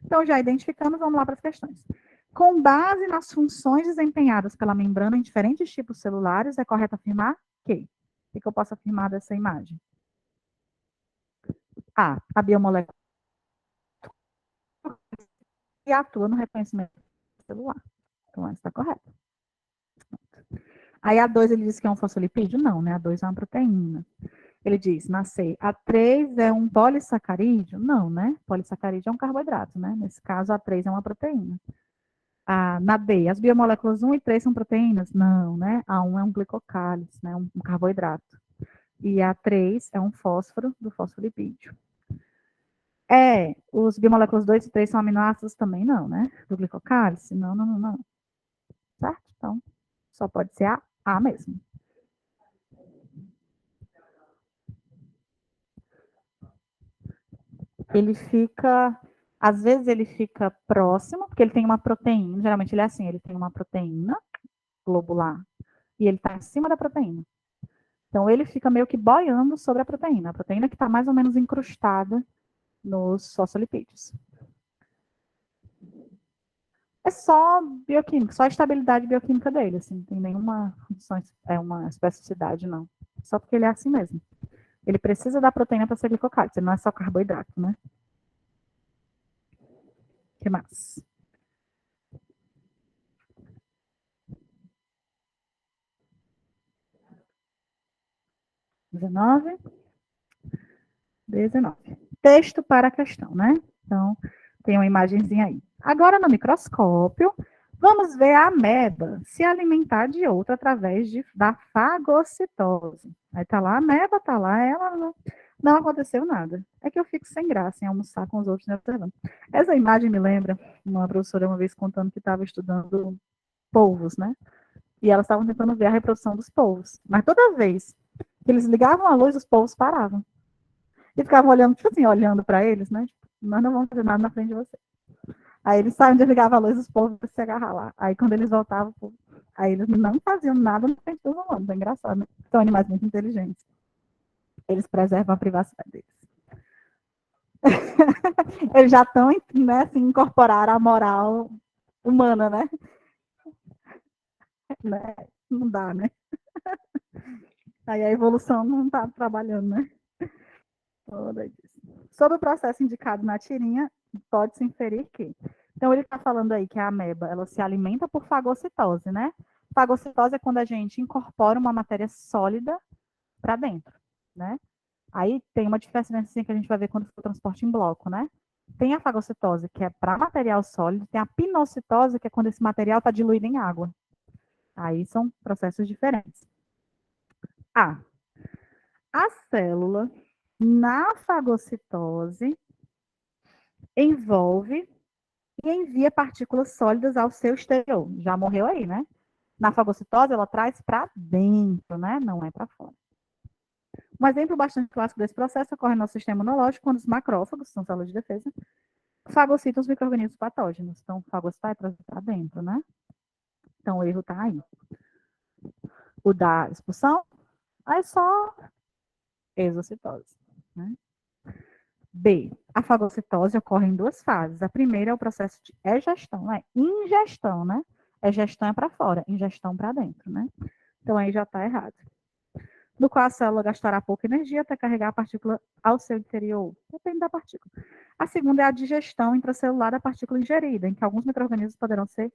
Então, já identificamos, vamos lá para as questões. Com base nas funções desempenhadas pela membrana em diferentes tipos celulares, é correto afirmar que? O que eu posso afirmar dessa imagem? A biomolécula que atua no reconhecimento celular. Então, essa está correta. Aí a 2 ele diz que é um fosfolipídio? Não, né? A 2 é uma proteína. Ele diz, na C, A3 é um polissacarídeo? Não, né? Polissacarídeo é um carboidrato, né? Nesse caso, A3 é uma proteína. Na B, as biomoléculas 1 e 3 são proteínas? Não, né? A1 é um glicocálise, né? Um carboidrato. E A3 é um fósforo do fosfolipídio. Os biomoléculas 2 e 3 são aminoácidos também? Não, né? Do glicocálise? Não, não, não, não. Certo? Então, só pode ser A mesmo. Ele fica, às vezes ele fica próximo, porque ele tem uma proteína, geralmente ele é assim, ele tem uma proteína globular e ele está em cima da proteína. Então ele fica meio que boiando sobre a proteína que está mais ou menos incrustada nos fosfolipídios. É só bioquímica, só a estabilidade bioquímica dele, assim, não tem nenhuma função, uma especificidade, não. Só porque ele é assim mesmo. Ele precisa da proteína para ser glicocálise, ele não é só carboidrato, né? O que mais? XIX. Texto para a questão, né? Então, tem uma imagenzinha aí. Agora, no microscópio, vamos ver a ameba se alimentar de outra através da fagocitose. Aí tá lá a ameba, tá lá ela, não aconteceu nada. É que eu fico sem graça em almoçar com os outros, né? Essa imagem me lembra uma professora uma vez contando que estava estudando polvos, né? E elas estavam tentando ver a reprodução dos polvos. Mas toda vez que eles ligavam a luz, os polvos paravam. E ficavam olhando, tipo assim, olhando para eles, né? Tipo, nós não vamos fazer nada na frente de você. Aí eles saíam, desligavam a luz, os povos se agarrar lá. Aí quando eles voltavam, aí eles não faziam nada na frente dos humanos. É engraçado, né? São animais muito inteligentes. Eles preservam a privacidade deles. Eles já estão, né, assim, incorporar a moral humana, né? Não dá, né? Aí a evolução não está trabalhando, né? Toda isso. Sobre o processo indicado na tirinha, pode-se inferir que. Então, ele está falando aí que a ameba ela se alimenta por fagocitose, né? Fagocitose é quando a gente incorpora uma matéria sólida para dentro, né? Aí tem uma diferença assim, que a gente vai ver quando for transporte em bloco, né? Tem a fagocitose, que é para material sólido, tem a pinocitose, que é quando esse material está diluído em água. Aí são processos diferentes. A célula, na fagocitose, envolve e envia partículas sólidas ao seu exterior. Já morreu aí, né? Na fagocitose, ela traz para dentro, né? Não é para fora. Um exemplo bastante clássico desse processo ocorre no nosso sistema imunológico, quando os macrófagos, são células de defesa, fagocitam os micro-organismos patógenos. Então, fagocitar é trazer para dentro, né? Então, o erro está aí. O da expulsão é só exocitose, né? B. A fagocitose ocorre em duas fases. A primeira é o processo de egestão, não é ingestão, né? Egestão é para fora, ingestão para dentro, né? Então aí já está errado. No qual a célula gastará pouca energia até carregar a partícula ao seu interior. Depende da partícula. A segunda é a digestão intracelular da partícula ingerida, em que alguns micro-organismos poderão ser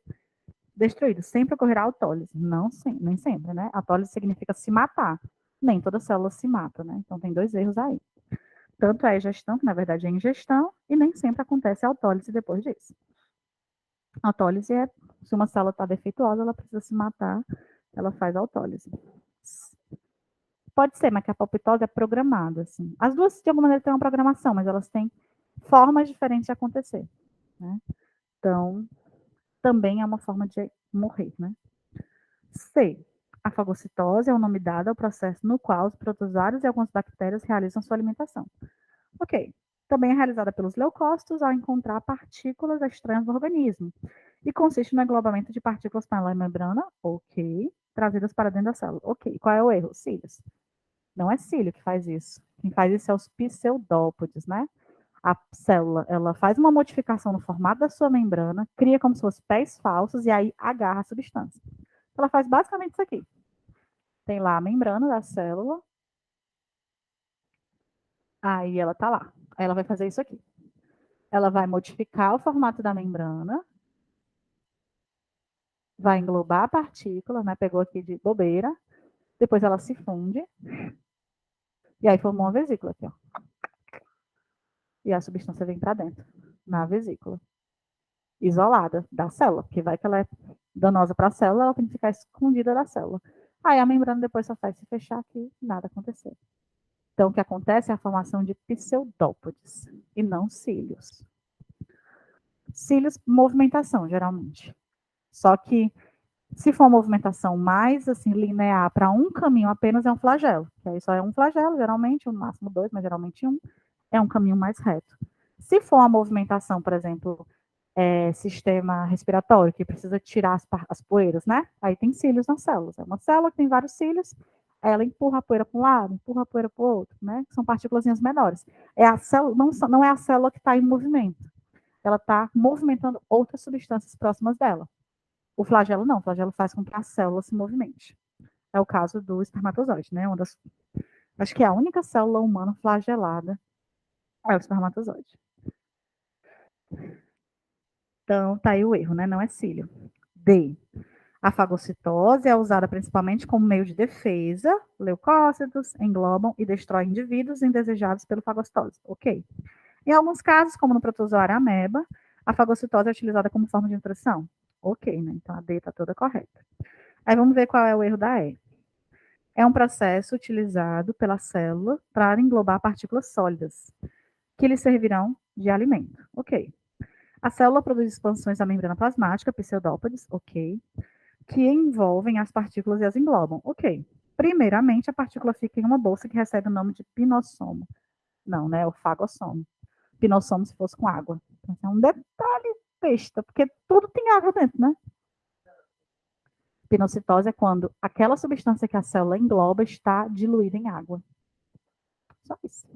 destruídos. Sempre ocorrerá autólise. Não, nem sempre, né? Autólise significa se matar. Nem toda célula se mata, né? Então tem dois erros aí. Tanto é gestão, que na verdade é ingestão, e nem sempre acontece a autólise depois disso. A autólise é, se uma célula está defeituosa, ela precisa se matar, ela faz autólise. Pode ser, mas que a apoptose é programada, assim. As duas, de alguma maneira, têm uma programação, mas elas têm formas diferentes de acontecer, né? Então, também é uma forma de morrer, né? C. A fagocitose é o nome dado ao processo no qual os protozoários e algumas bactérias realizam sua alimentação. Ok. Também é realizada pelos leucócitos ao encontrar partículas estranhas no organismo. E consiste no englobamento de partículas pela membrana, ok, trazidas para dentro da célula. Ok. Qual é o erro? Cílios. Não é cílio que faz isso. Quem faz isso é os pseudópodes, né? A célula, ela faz uma modificação no formato da sua membrana, cria como se fossem pés falsos e aí agarra a substância. Ela faz basicamente isso aqui. Tem lá a membrana da célula, aí ela tá lá. Aí ela vai fazer isso aqui. Ela vai modificar o formato da membrana, vai englobar a partícula, né? Pegou aqui de bobeira, depois ela se funde, E aí formou uma vesícula aqui, ó. E a substância vem para dentro, na vesícula, isolada da célula, porque vai que ela é danosa para a célula, ela tem que ficar escondida da célula. Aí a membrana depois só faz se fechar aqui e nada acontecer. Então, o que acontece é a formação de pseudópodes e não cílios. Cílios, movimentação, geralmente. Só que, se for uma movimentação mais assim, linear para um caminho apenas, é um flagelo. Que aí só é um flagelo, geralmente, no máximo dois, mas geralmente um, é um caminho mais reto. Se for uma movimentação, por exemplo, sistema respiratório, que precisa tirar as poeiras, né? Aí tem cílios nas células. É uma célula que tem vários cílios, ela empurra a poeira para um lado, empurra a poeira para o outro, né? São partículas menores. É a célula, não é a célula que está em movimento. Ela está movimentando outras substâncias próximas dela. O flagelo não, o flagelo faz com que a célula se movimente. É o caso do espermatozoide, né? Acho que é a única célula humana flagelada é o espermatozoide. Então, tá aí o erro, né? Não é cílio. D. A fagocitose é usada principalmente como meio de defesa. Leucócitos englobam e destroem indivíduos indesejados pela fagocitose. Ok. Em alguns casos, como no protozoário ameba, a fagocitose é utilizada como forma de nutrição. Ok, né? Então a D está toda correta. Aí vamos ver qual é o erro da E. É um processo utilizado pela célula para englobar partículas sólidas, que lhe servirão de alimento. Ok. A célula produz expansões da membrana plasmática, pseudópodes, ok, que envolvem as partículas e as englobam, ok. Primeiramente, a partícula fica em uma bolsa que recebe o nome de pinossomo. Não, né? É o fagossomo. Pinossomo se fosse com água. Então, é um detalhe besta, porque tudo tem água dentro, né? Pinocitose é quando aquela substância que a célula engloba está diluída em água. Só isso.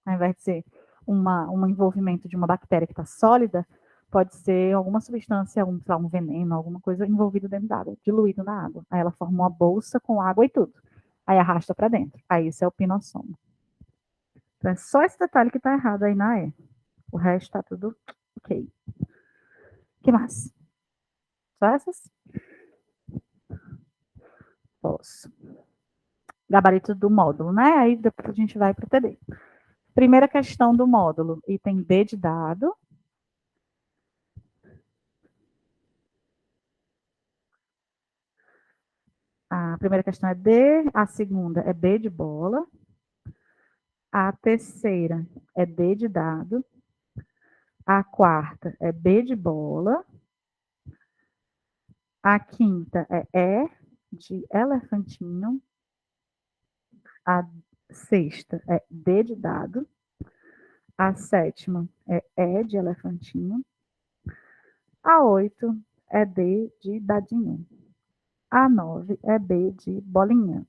Ao invés de ser um envolvimento de uma bactéria que está sólida, pode ser alguma substância, um veneno, alguma coisa envolvida dentro da água, diluído na água. Aí ela forma uma bolsa com água e tudo. Aí arrasta para dentro. Aí isso é o pinossomo. Então é só esse detalhe que está errado aí na E. O resto está tudo ok. O que mais? Só essas? Posso. Gabarito do módulo, né? Aí depois a gente vai para o TD. Primeira questão do módulo, item D de dado. A primeira questão é D, a segunda é B de bola, a terceira é D de dado, a quarta é B de bola, a quinta é E de elefantinho, a sexta é D de dado, a sétima é E de elefantinho, a 8 é D de dadinho, a 9 é B de bolinha,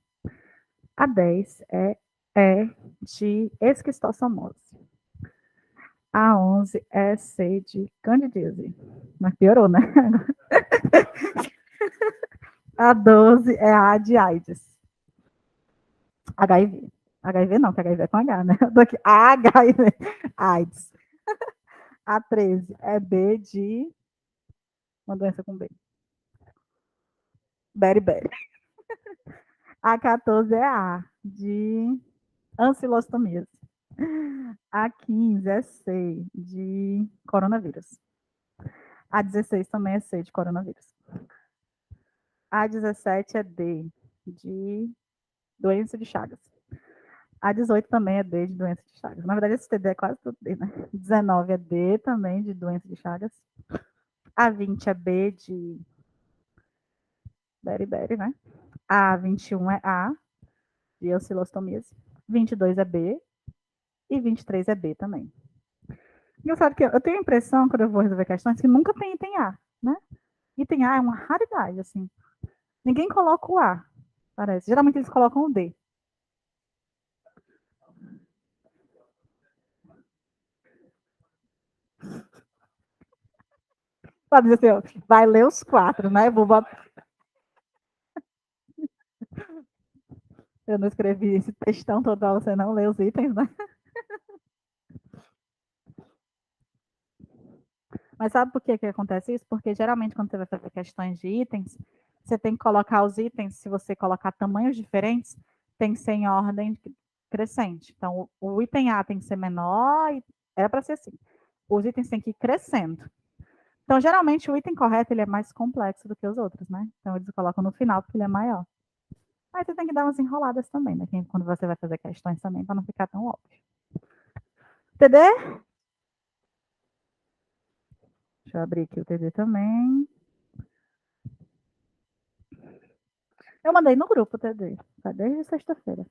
a 10 é E de esquistossomose. A 11 é C de candidíase. Mas piorou, né? A 12 é A de AIDS. HIV. HIV não, que HIV é com H, né? Daqui, HIV. AIDS. A 13 é B de... Uma doença com B. Beriberi. A 14 é A de ancilostomia. A 15 é C de coronavírus. A 16 também é C de coronavírus. A 17 é D de doença de Chagas. A 18 também é D de doença de Chagas. Na verdade, esse TD é quase tudo D, né? 19 é D também de doença de Chagas. A 20 é B de beriberi, né? A 21 é A de oscilostomias. 22 é B. E 23 é B também. Engraçado que eu tenho a impressão, quando eu vou resolver questões, que nunca tem item A, né? Item A é uma raridade, assim. Ninguém coloca o A, parece. Geralmente eles colocam o D. Pode dizer assim, vai ler os 4, né? Vou botar... Eu não escrevi esse textão todo para você não ler os itens, né? Mas sabe por que acontece isso? Porque geralmente quando você vai fazer questões de itens, você tem que colocar os itens, se você colocar tamanhos diferentes, tem que ser em ordem crescente. Então, o item A tem que ser menor, e era para ser assim. Os itens têm que ir crescendo. Então, geralmente, o item correto ele é mais complexo do que os outros, né? Então, eles colocam no final porque ele é maior. Aí você tem que dar umas enroladas também, né? Quando você vai fazer questões também, para não ficar tão óbvio. TD? Deixa eu abrir aqui o TD também. Eu mandei no grupo o TD. Tá desde sexta-feira.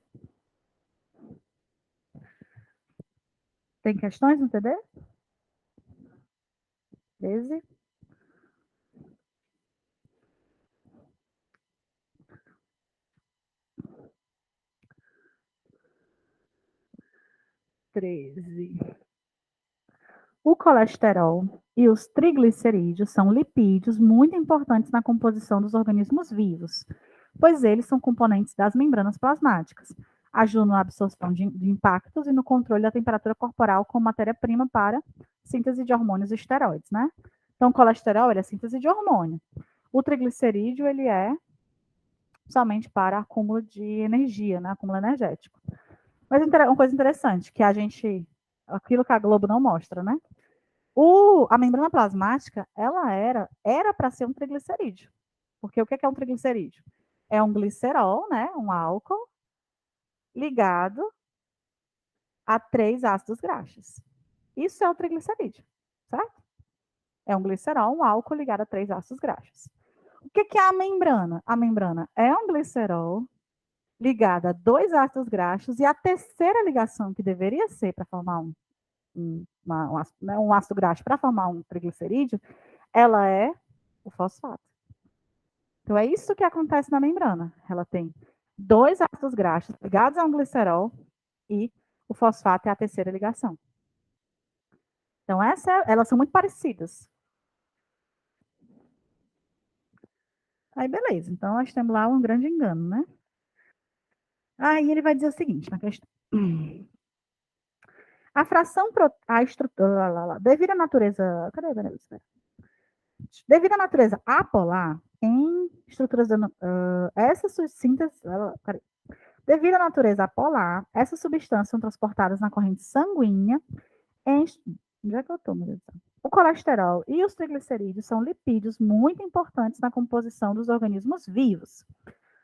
Tem questões no TD? 13. 13. O colesterol e os triglicerídeos são lipídios muito importantes na composição dos organismos vivos, pois eles são componentes das membranas plasmáticas, ajudam na absorção de impactos e no controle da temperatura corporal como matéria-prima para síntese de hormônios e esteroides, né? Então, o colesterol ele é síntese de hormônio. O triglicerídeo ele é somente para acúmulo de energia, né? Acúmulo energético. Mas uma coisa interessante, que aquilo que a Globo não mostra, né? A membrana plasmática, ela era para ser um triglicerídeo. Porque o que é um triglicerídeo? É um glicerol, né? Um álcool ligado a 3 ácidos graxos. Isso é o triglicerídeo, certo? É um glicerol, um álcool ligado a 3 ácidos graxos. O que é a membrana? A membrana é um glicerol ligado a 2 ácidos graxos e a terceira ligação que deveria ser para formar um ácido graxo para formar um triglicerídeo, ela é o fosfato. Então, é isso que acontece na membrana. Ela tem 2 ácidos graxos ligados a um glicerol e o fosfato é a terceira ligação. Então, elas são muito parecidas. Aí, beleza. Então, nós temos lá um grande engano, né? Aí, ele vai dizer o seguinte, na questão. A fração, a estrutura, devido à natureza... Cadê a Vanessa? Devido à natureza apolar, em estruturas... essas síntese... Devido à natureza apolar, essas substâncias são transportadas na corrente sanguínea em... Onde é que eu estou, meu Deus do céu? O colesterol e os triglicerídeos são lipídios muito importantes na composição dos organismos vivos,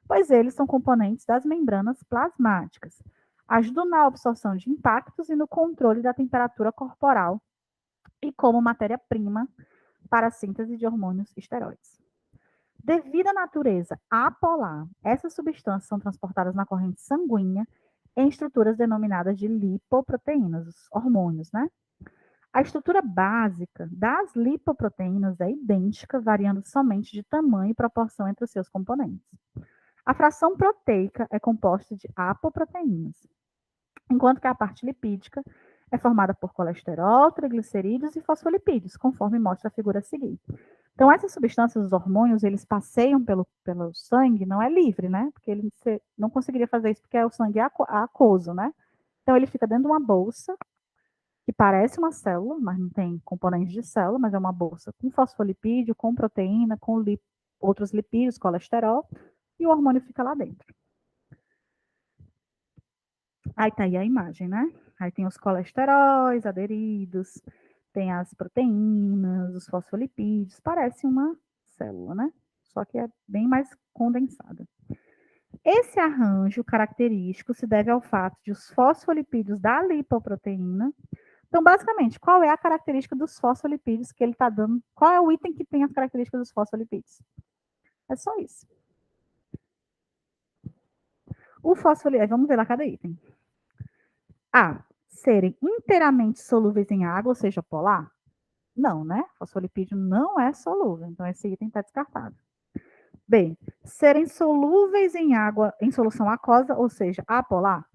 pois eles são componentes das membranas plasmáticas, ajudam na absorção de impactos e no controle da temperatura corporal e como matéria-prima para a síntese de hormônios esteroides. Devido à natureza apolar, essas substâncias são transportadas na corrente sanguínea em estruturas denominadas de lipoproteínas, os hormônios, né? A estrutura básica das lipoproteínas é idêntica, variando somente de tamanho e proporção entre os seus componentes. A fração proteica é composta de apoproteínas, enquanto que a parte lipídica é formada por colesterol, triglicerídeos e fosfolipídios, conforme mostra a figura a seguir. Então, essas substâncias, os hormônios, eles passeiam pelo sangue, não é livre, né? Porque ele não conseguiria fazer isso porque o sangue é aquoso, né? Então, ele fica dentro de uma bolsa, que parece uma célula, mas não tem componentes de célula, mas é uma bolsa com fosfolipídio, com proteína, com outros lipídios, colesterol, e o hormônio fica lá dentro. Aí tá aí a imagem, né? Aí tem os colesteróis aderidos, tem as proteínas, os fosfolipídios, parece uma célula, né? Só que é bem mais condensada. Esse arranjo característico se deve ao fato de os fosfolipídios da lipoproteína. Então, basicamente, qual é a característica dos fosfolipídios que ele está dando? Qual é o item que tem as características dos fosfolipídios? É só isso. O fosfolipídio, vamos ver lá cada item. A, serem inteiramente solúveis em água, ou seja, polar? Não, né? Fosfolipídio não é solúvel, então esse item está descartado. B, serem solúveis em água, em solução aquosa, ou seja, apolar?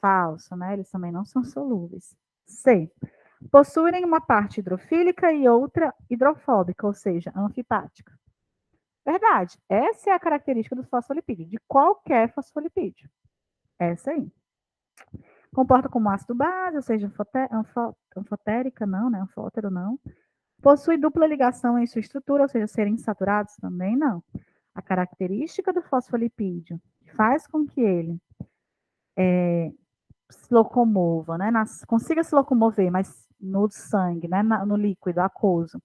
Falso, né? Eles também não são solúveis. C, possuírem uma parte hidrofílica e outra hidrofóbica, ou seja, anfipática. Verdade. Essa é a característica do fosfolipídio, de qualquer fosfolipídio. Essa aí. Comporta como ácido base, ou seja, anfotérica, não, né? Anfótero, não. Possui dupla ligação em sua estrutura, ou seja, serem insaturados também não. A característica do fosfolipídio faz com que ele se locomova, né? Consiga se locomover, mas no sangue, né? No líquido aquoso,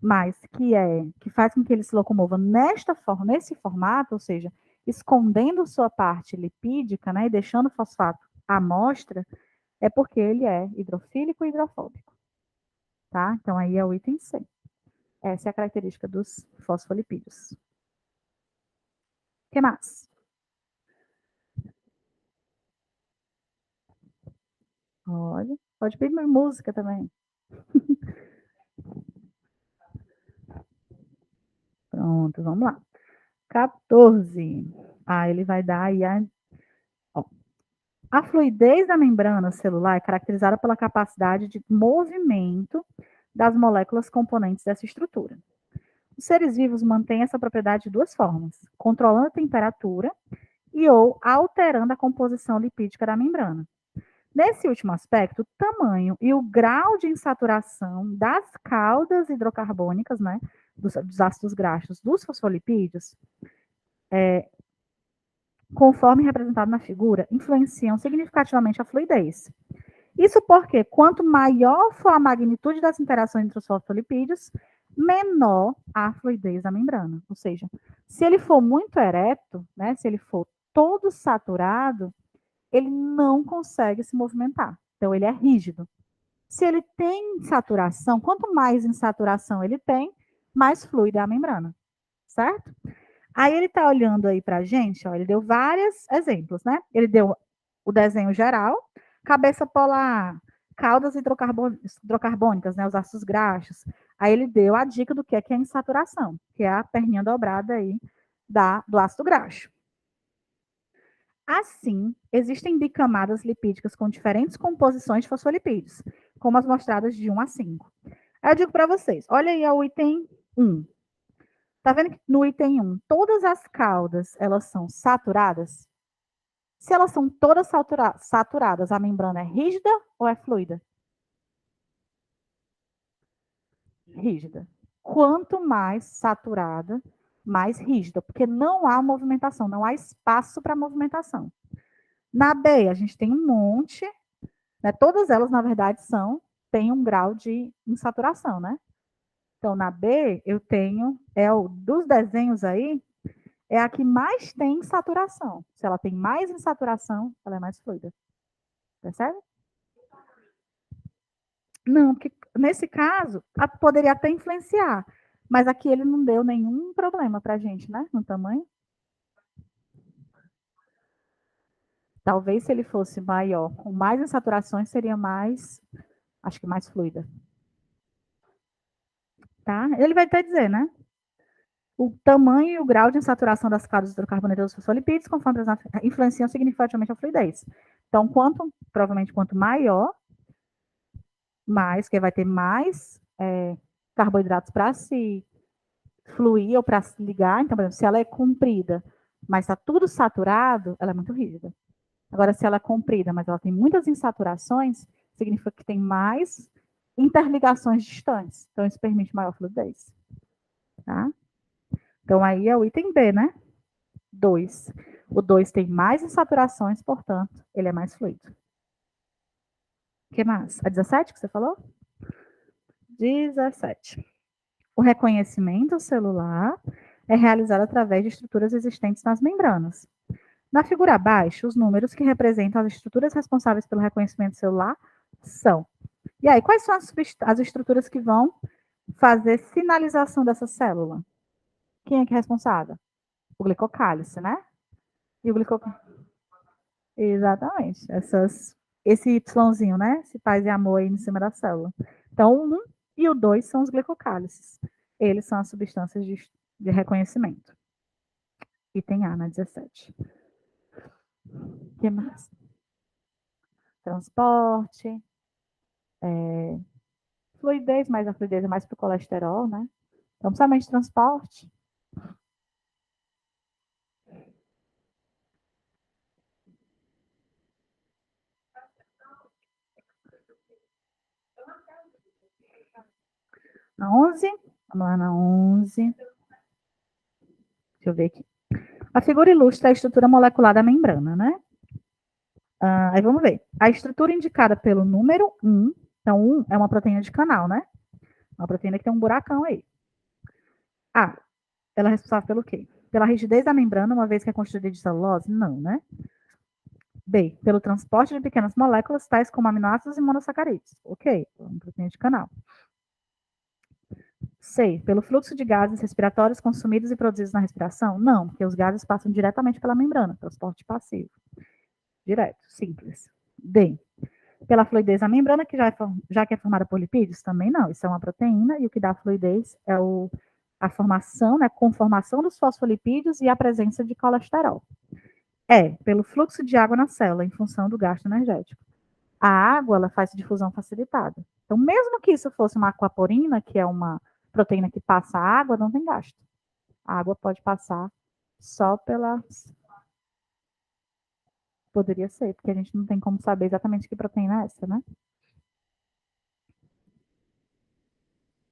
mas que faz com que ele se locomova nesse formato, ou seja, escondendo sua parte lipídica, né? E deixando o fosfato à mostra, é porque ele é hidrofílico e hidrofóbico, tá? Então aí é o item C. Essa é a característica dos fosfolipídios. O que mais? Olha, pode pedir música também. Pronto, vamos lá. 14. Ele vai dar aí a fluidez da membrana celular é caracterizada pela capacidade de movimento das moléculas componentes dessa estrutura. Os seres vivos mantêm essa propriedade de duas formas: controlando a temperatura e ou alterando a composição lipídica da membrana. Nesse último aspecto, o tamanho e o grau de insaturação das caudas hidrocarbônicas, né, dos ácidos graxos dos fosfolipídios, conforme representado na figura, influenciam significativamente a fluidez. Isso porque, quanto maior for a magnitude das interações entre os fosfolipídios, menor a fluidez da membrana. Ou seja, se ele for muito ereto, né, se ele for todo saturado, ele não consegue se movimentar. Então, ele é rígido. Se ele tem saturação, quanto mais insaturação ele tem, mais fluida é a membrana, certo? Aí ele está olhando aí para a gente, ó, ele deu vários exemplos, né? Ele deu o desenho geral, cabeça polar, caudas hidrocarbônicas, né? Os ácidos graxos. Aí ele deu a dica do que é a insaturação, que é a perninha dobrada aí do ácido graxo. Assim, existem bicamadas lipídicas com diferentes composições de fosfolipídios, como as mostradas de 1 a 5. Aí eu digo para vocês, olha aí o item 1. Tá vendo que no item 1, todas as caudas, elas são saturadas? Se elas são todas saturadas, a membrana é rígida ou é fluida? Rígida. Quanto mais saturada, mais rígida, porque não há movimentação, não há espaço para movimentação. Na B, a gente tem um monte, né? Todas elas, na verdade, têm um grau de insaturação, né? Então, na B, eu tenho, dos desenhos aí, é a que mais tem insaturação. Se ela tem mais insaturação, ela é mais fluida. Percebe? Não, porque nesse caso, poderia até influenciar, mas aqui ele não deu nenhum problema para a gente, né? No tamanho. Talvez se ele fosse maior, com mais insaturações, seria mais, acho que mais fluida. Tá? Ele vai até dizer, né? O tamanho e o grau de insaturação das caudas hidrocarbonetas dos fosfolipídios, conforme influenciam significativamente a fluidez. Então, provavelmente, quanto maior, que vai ter mais carboidratos para se fluir ou para se ligar. Então, por exemplo, se ela é comprida, mas está tudo saturado, ela é muito rígida. Agora, se ela é comprida, mas ela tem muitas insaturações, significa que tem mais interligações distantes. Então, isso permite maior fluidez. Tá? Então, aí é o item B, né? 2. O 2 tem mais insaturações, portanto, ele é mais fluido. O que mais? A 17 que você falou? 17. O reconhecimento celular é realizado através de estruturas existentes nas membranas. Na figura abaixo, os números que representam as estruturas responsáveis pelo reconhecimento celular são. E aí, quais são as estruturas que vão fazer sinalização dessa célula? Quem é que é responsável? O glicocálice, né? E o glicocálice. Exatamente. Esse Yzinho, né? Esse paz e amor aí em cima da célula. Então, o 1 e o 2 são os glicocálices. Eles são as substâncias de reconhecimento. Item A na 17. O que mais? Transporte. Fluidez, mas a fluidez é mais para o colesterol, né? Então, principalmente transporte. Na 11. Vamos lá na 11. Deixa eu ver aqui. A figura ilustra a estrutura molecular da membrana, né? Aí vamos ver. A estrutura indicada pelo número 1, então 1 é uma proteína de canal, né? Uma proteína que tem um buracão aí. A, ela é responsável pelo quê? Pela rigidez da membrana, uma vez que é constituída de celulose? Não, né? B, pelo transporte de pequenas moléculas, tais como aminoácidos e monossacarídeos. Ok, uma proteína de canal. C, pelo fluxo de gases respiratórios consumidos e produzidos na respiração? Não, porque os gases passam diretamente pela membrana, transporte passivo. Direto, simples. D, pela fluidez da membrana, que já que é formada por lipídios? Também não, isso é uma proteína, e o que dá fluidez é a formação, né, conformação dos fosfolipídios e a presença de colesterol. É, pelo fluxo de água na célula, em função do gasto energético. A água, ela faz difusão facilitada. Então, mesmo que isso fosse uma aquaporina, que é uma proteína que passa água, não tem gasto. A água pode passar só pela... Poderia ser, porque a gente não tem como saber exatamente que proteína é essa, né?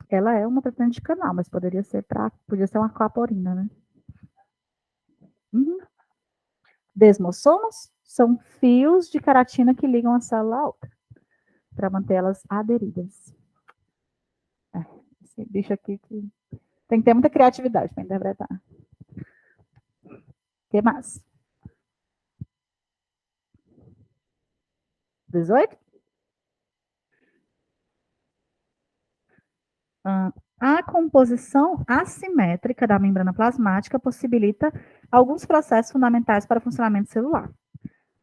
Ela é uma proteína de canal, mas podia ser uma aquaporina, né? Uhum. Desmossomos são fios de queratina que ligam a célula à outra, para manter elas aderidas. Esse bicho aqui que tem que ter muita criatividade para interpretar. O que mais? 18? A composição assimétrica da membrana plasmática possibilita alguns processos fundamentais para o funcionamento celular.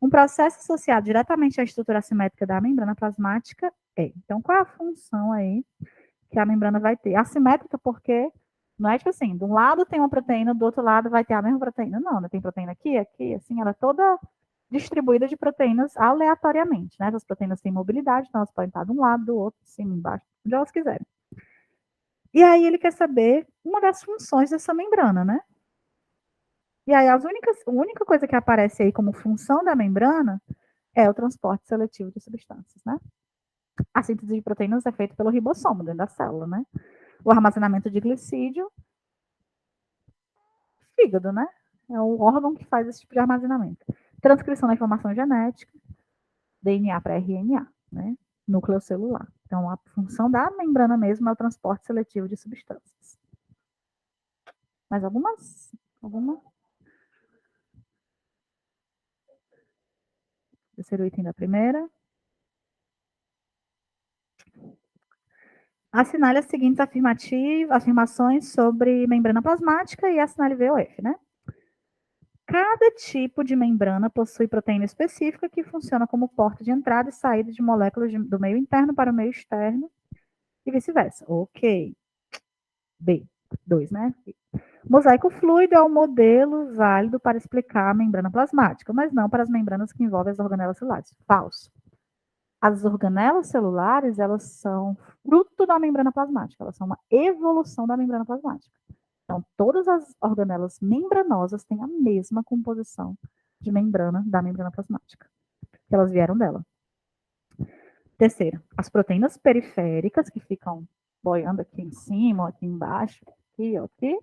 Um processo associado diretamente à estrutura assimétrica da membrana plasmática é. Então, qual é a função aí que a membrana vai ter? Assimétrica porque não é tipo assim, de um lado tem uma proteína, do outro lado vai ter a mesma proteína. Não, né? Tem proteína aqui, aqui, assim, ela é toda distribuída de proteínas aleatoriamente, né? As proteínas têm mobilidade, então elas podem estar de um lado, do outro, cima, embaixo, onde elas quiserem. E aí ele quer saber uma das funções dessa membrana, né? E aí a única coisa que aparece aí como função da membrana é o transporte seletivo de substâncias, né? A síntese de proteínas é feita pelo ribossomo dentro da célula, né? O armazenamento de glicídio, fígado, né? É o órgão que faz esse tipo de armazenamento. Transcrição da informação genética, DNA para RNA, né? Núcleo celular. Então, a função da membrana mesmo é o transporte seletivo de substâncias. Mais algumas? Alguma? Terceiro item da primeira. Assinale as seguintes afirmações sobre membrana plasmática e assinale VOF, né? Cada tipo de membrana possui proteína específica que funciona como porta de entrada e saída de moléculas do meio interno para o meio externo e vice-versa. Ok. B. 2, né? Mosaico fluido é o modelo válido para explicar a membrana plasmática, mas não para as membranas que envolvem as organelas celulares. Falso. As organelas celulares, elas são fruto da membrana plasmática, elas são uma evolução da membrana plasmática. Então, todas as organelas membranosas têm a mesma composição de membrana da membrana plasmática, que elas vieram dela. Terceiro, as proteínas periféricas, que ficam boiando aqui em cima, aqui embaixo, aqui,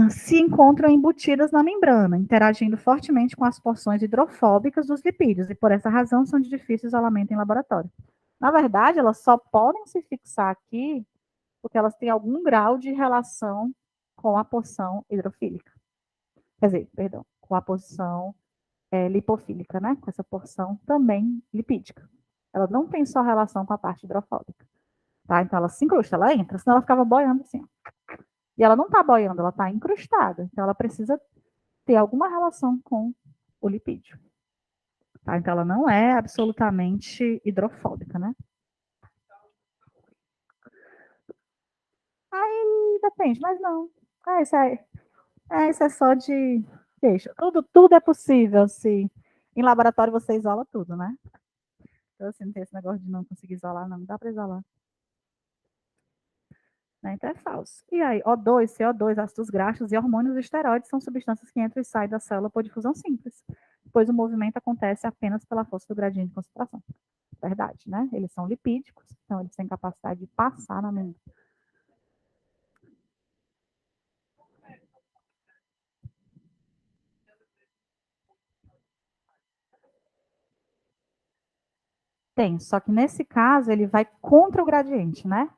se encontram embutidas na membrana, interagindo fortemente com as porções hidrofóbicas dos lipídios, e por essa razão são de difícil isolamento em laboratório. Na verdade, elas só podem se fixar aqui porque elas têm algum grau de relação com a porção hidrofílica. Quer dizer, perdão, com a porção lipofílica, né? Com essa porção também lipídica. Ela não tem só relação com a parte hidrofóbica. Tá? Então ela se incrusta, ela entra, senão ela ficava boiando assim. E ela não está boiando, ela está incrustada. Então ela precisa ter alguma relação com o lipídio. Tá? Então ela não é absolutamente hidrofóbica, né? Aí depende, mas não. Isso é só de queixa. Tudo é possível, se em laboratório você isola tudo, né? Então, assim, não tem esse negócio de não conseguir isolar, não dá para isolar. Né? Então é falso. E aí, O2, CO2, ácidos graxos e hormônios e esteroides são substâncias que entram e saem da célula por difusão simples, pois o movimento acontece apenas pela força do gradiente de concentração. Verdade, né? Eles são lipídicos, então eles têm capacidade de passar na membrana. Tem, só que nesse caso ele vai contra o gradiente, né?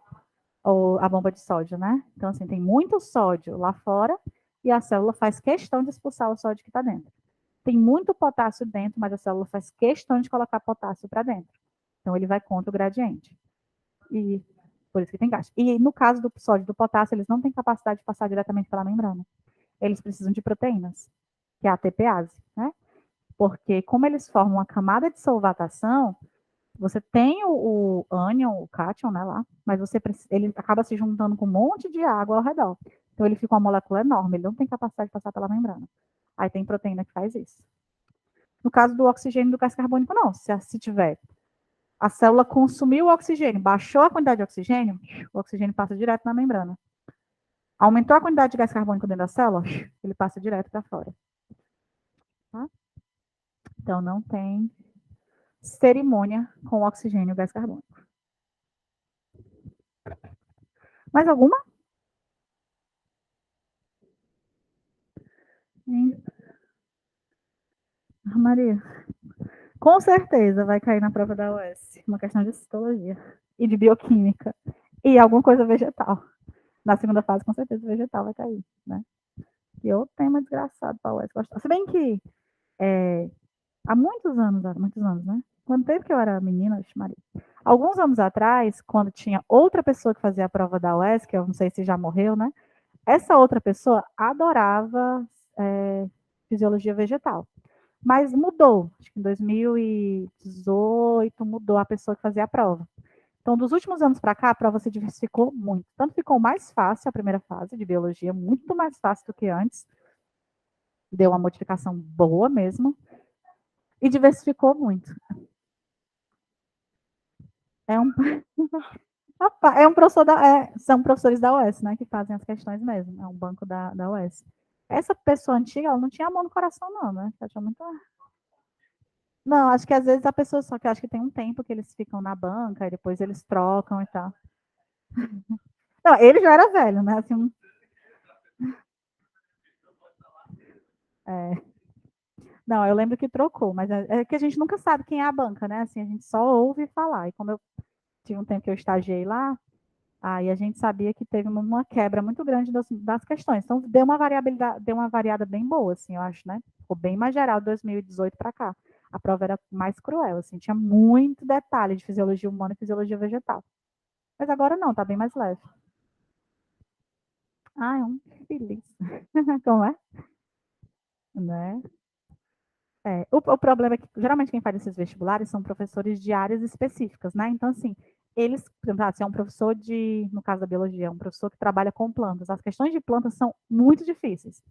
Ou a bomba de sódio, né? Então, assim, tem muito sódio lá fora e a célula faz questão de expulsar o sódio que está dentro. Tem muito potássio dentro, mas a célula faz questão de colocar potássio para dentro. Então, ele vai contra o gradiente. E por isso que tem gasto. E no caso do sódio e do potássio, eles não têm capacidade de passar diretamente pela membrana. Eles precisam de proteínas, que é a ATPase, né? Porque como eles formam uma camada de solvatação, você tem o ânion, o cátion, né, lá, mas ele acaba se juntando com um monte de água ao redor. Então ele fica uma molécula enorme, ele não tem capacidade de passar pela membrana. Aí tem proteína que faz isso. No caso do oxigênio e do gás carbônico, não. Se tiver a célula consumiu o oxigênio, baixou a quantidade de oxigênio, o oxigênio passa direto na membrana. Aumentou a quantidade de gás carbônico dentro da célula, ele passa direto para fora. Tá? Então não tem cerimônia com oxigênio e gás carbônico. Mais alguma? Maria, com certeza vai cair na prova da UES. Uma questão de citologia e de bioquímica. E alguma coisa vegetal. Na segunda fase, com certeza, vegetal vai cair, né? E outro tema desgraçado para a UES gostar. Se bem que há muitos anos, né? Quando tempo que eu era menina, Maria. Alguns anos atrás, quando tinha outra pessoa que fazia a prova da UES, que eu não sei se já morreu, né? Essa outra pessoa adorava fisiologia vegetal. Mas mudou. Acho que em 2018 mudou a pessoa que fazia a prova. Então, dos últimos anos para cá, a prova se diversificou muito. Tanto ficou mais fácil a primeira fase de biologia, muito mais fácil do que antes. Deu uma modificação boa mesmo. E diversificou muito. É um, professor são professores da UES, né, que fazem as questões mesmo. É um banco da UES. Essa pessoa antiga, ela não tinha amor no coração, não, né? Ela tinha muito. Não, acho que às vezes a pessoa só que acho que tem um tempo que eles ficam na banca e depois eles trocam e tal. Não, ele já era velho, né? Assim, é, não, eu lembro que trocou, mas é que a gente nunca sabe quem é a banca, né? Assim, a gente só ouve falar. E como eu tive um tempo que eu estagiei lá, aí a gente sabia que teve uma quebra muito grande das questões. Então, deu uma variabilidade, deu uma variada bem boa, assim, eu acho, né? Ficou bem mais geral de 2018 para cá. A prova era mais cruel, assim, tinha muito detalhe de fisiologia humana e fisiologia vegetal. Mas agora não, tá bem mais leve. Ah, é um feliz. Como é? Né? O problema é que, geralmente, quem faz esses vestibulares são professores de áreas específicas, né? Então, assim, eles, por exemplo, se é um professor no caso da biologia, é um professor que trabalha com plantas, as questões de plantas são muito difíceis.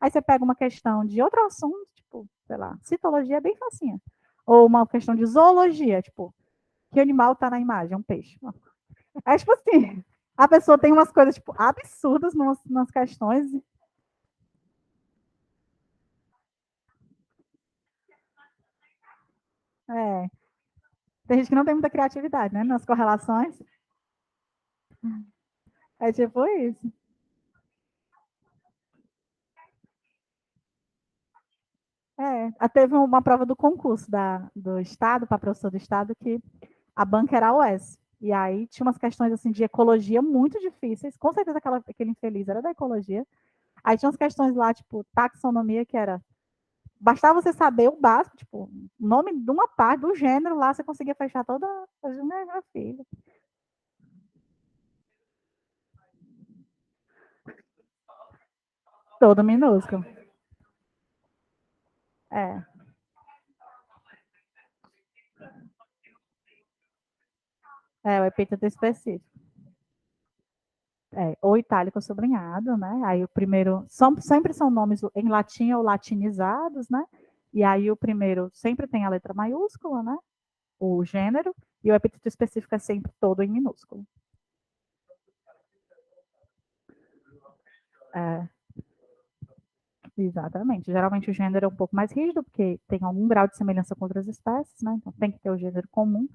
Aí você pega uma questão de outro assunto, tipo, sei lá, citologia é bem facinha. Ou uma questão de zoologia, tipo, que animal está na imagem? É um peixe. É tipo assim, a pessoa tem umas coisas, tipo, absurdas nas questões. É, tem gente que não tem muita criatividade, né, nas correlações. É tipo isso. Teve uma prova do concurso do Estado, para professor do Estado, que a banca era a UES. E aí tinha umas questões assim de ecologia muito difíceis. Com certeza aquele infeliz era da ecologia. Aí tinha umas questões lá, tipo, taxonomia, que era. Bastava você saber o básico, tipo, o nome de uma parte, do gênero, lá você conseguia fechar toda a minha filha. Todo minúsculo. É. O epíteto específico. Ou itálico sublinhado, né? Aí o primeiro, sempre são nomes em latim ou latinizados, né? E aí o primeiro sempre tem a letra maiúscula, né? O gênero, e o epíteto específico é sempre todo em minúsculo. É, exatamente. Geralmente o gênero é um pouco mais rígido, porque tem algum grau de semelhança com outras espécies, né? Então tem que ter o gênero comum,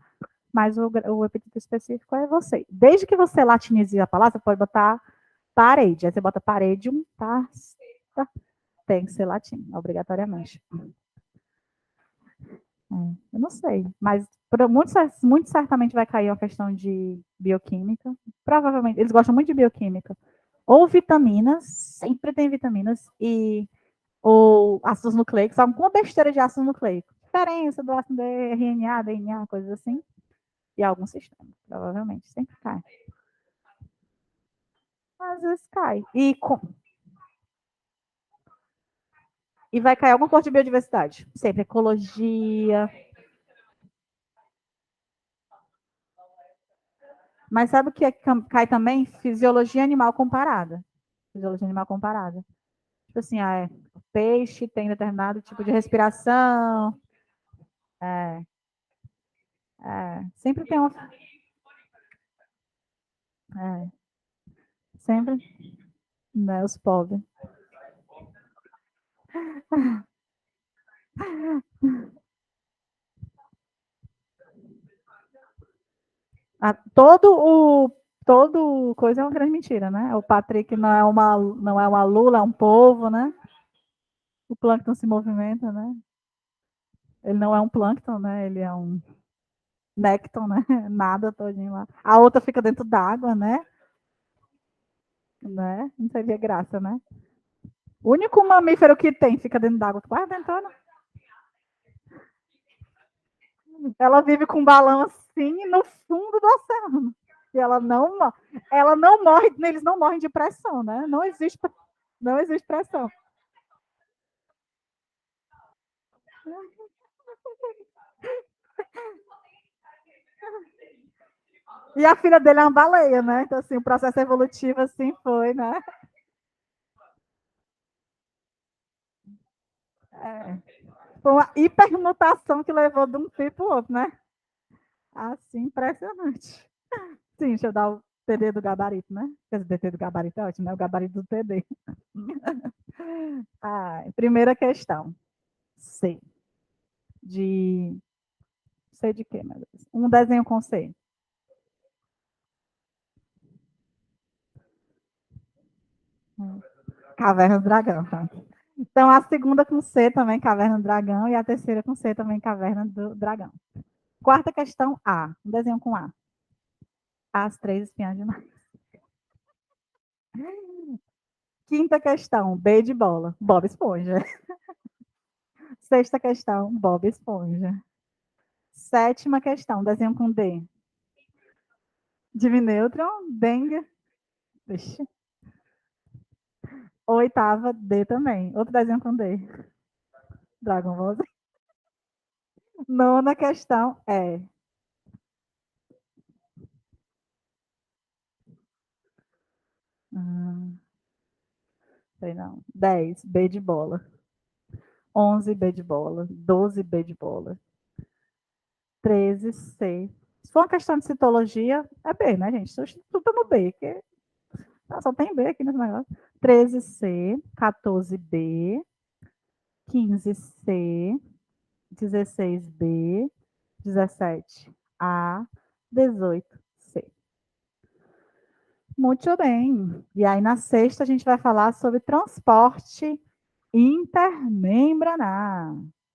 mas o epíteto específico é você. Desde que você latinize a palavra, você pode botar parede. Aí você bota paredium, tá? Tem que ser latim, obrigatoriamente. Eu não não sei, mas muito, muito certamente vai cair a questão de bioquímica. Provavelmente, eles gostam muito de bioquímica. Ou vitaminas, sempre tem vitaminas, ou ácidos nucleicos, alguma besteira de ácido nucleico. Diferença do ácido RNA, DNA, coisas assim. E algum sistema, provavelmente, sempre cai. Às vezes cai. E vai cair alguma coisa de biodiversidade. Sempre ecologia. Mas sabe o que cai também? Fisiologia animal comparada. Fisiologia animal comparada. Tipo assim, o peixe tem determinado tipo de respiração. É, sempre tem uma. É, sempre, né, os pobres. Todo coisa é uma grande mentira, né? O Patrick não é uma lula, é um polvo, né? O plâncton se movimenta, né? Ele não é um plâncton, né? Ele é um nécton, né? Nada todinho lá. A outra fica dentro d'água, né? Não seria graça, né? O único mamífero que tem fica dentro d'água, quase dentro, né? Ela vive com um balão assim no fundo do oceano. E ela não morre, eles não morrem de pressão, né? Não existe pressão. E a filha dele é uma baleia, né? Então, assim, o processo evolutivo, assim, foi, né? É. Foi uma hipermutação que levou de um tipo para o outro, né? Assim, impressionante. Sim, deixa eu dar o TD do gabarito, né? Quer dizer, TD do gabarito é ótimo, né? O gabarito do TD. Primeira questão. C. De. C de quê, meu Deus? Um desenho com C. Caverna do Dragão, tá? Então, a segunda com C também, Caverna do Dragão, e a terceira com C também, Caverna do Dragão. Quarta questão, A. Um desenho com A. As três espiãs demais. Quinta questão, B de bola. Bob Esponja. Sexta questão, Bob Esponja. Sétima questão, desenho com D. Jimmy Neutron, Dengue. Vixe. Oitava, D também. Outro desenho com D. Dragon Ball Z. Nona questão é. Sei não. 10, B de bola. 11, B de bola. 12, B de bola. 13, C. Se for uma questão de citologia, é B, né, gente? Tudo no B, que só tem B aqui nesse negócio. 13, C. 14, B. 15, C. 16, B. 17, A. 18, C. Muito bem. E aí, na sexta, a gente vai falar sobre transporte intermembranar.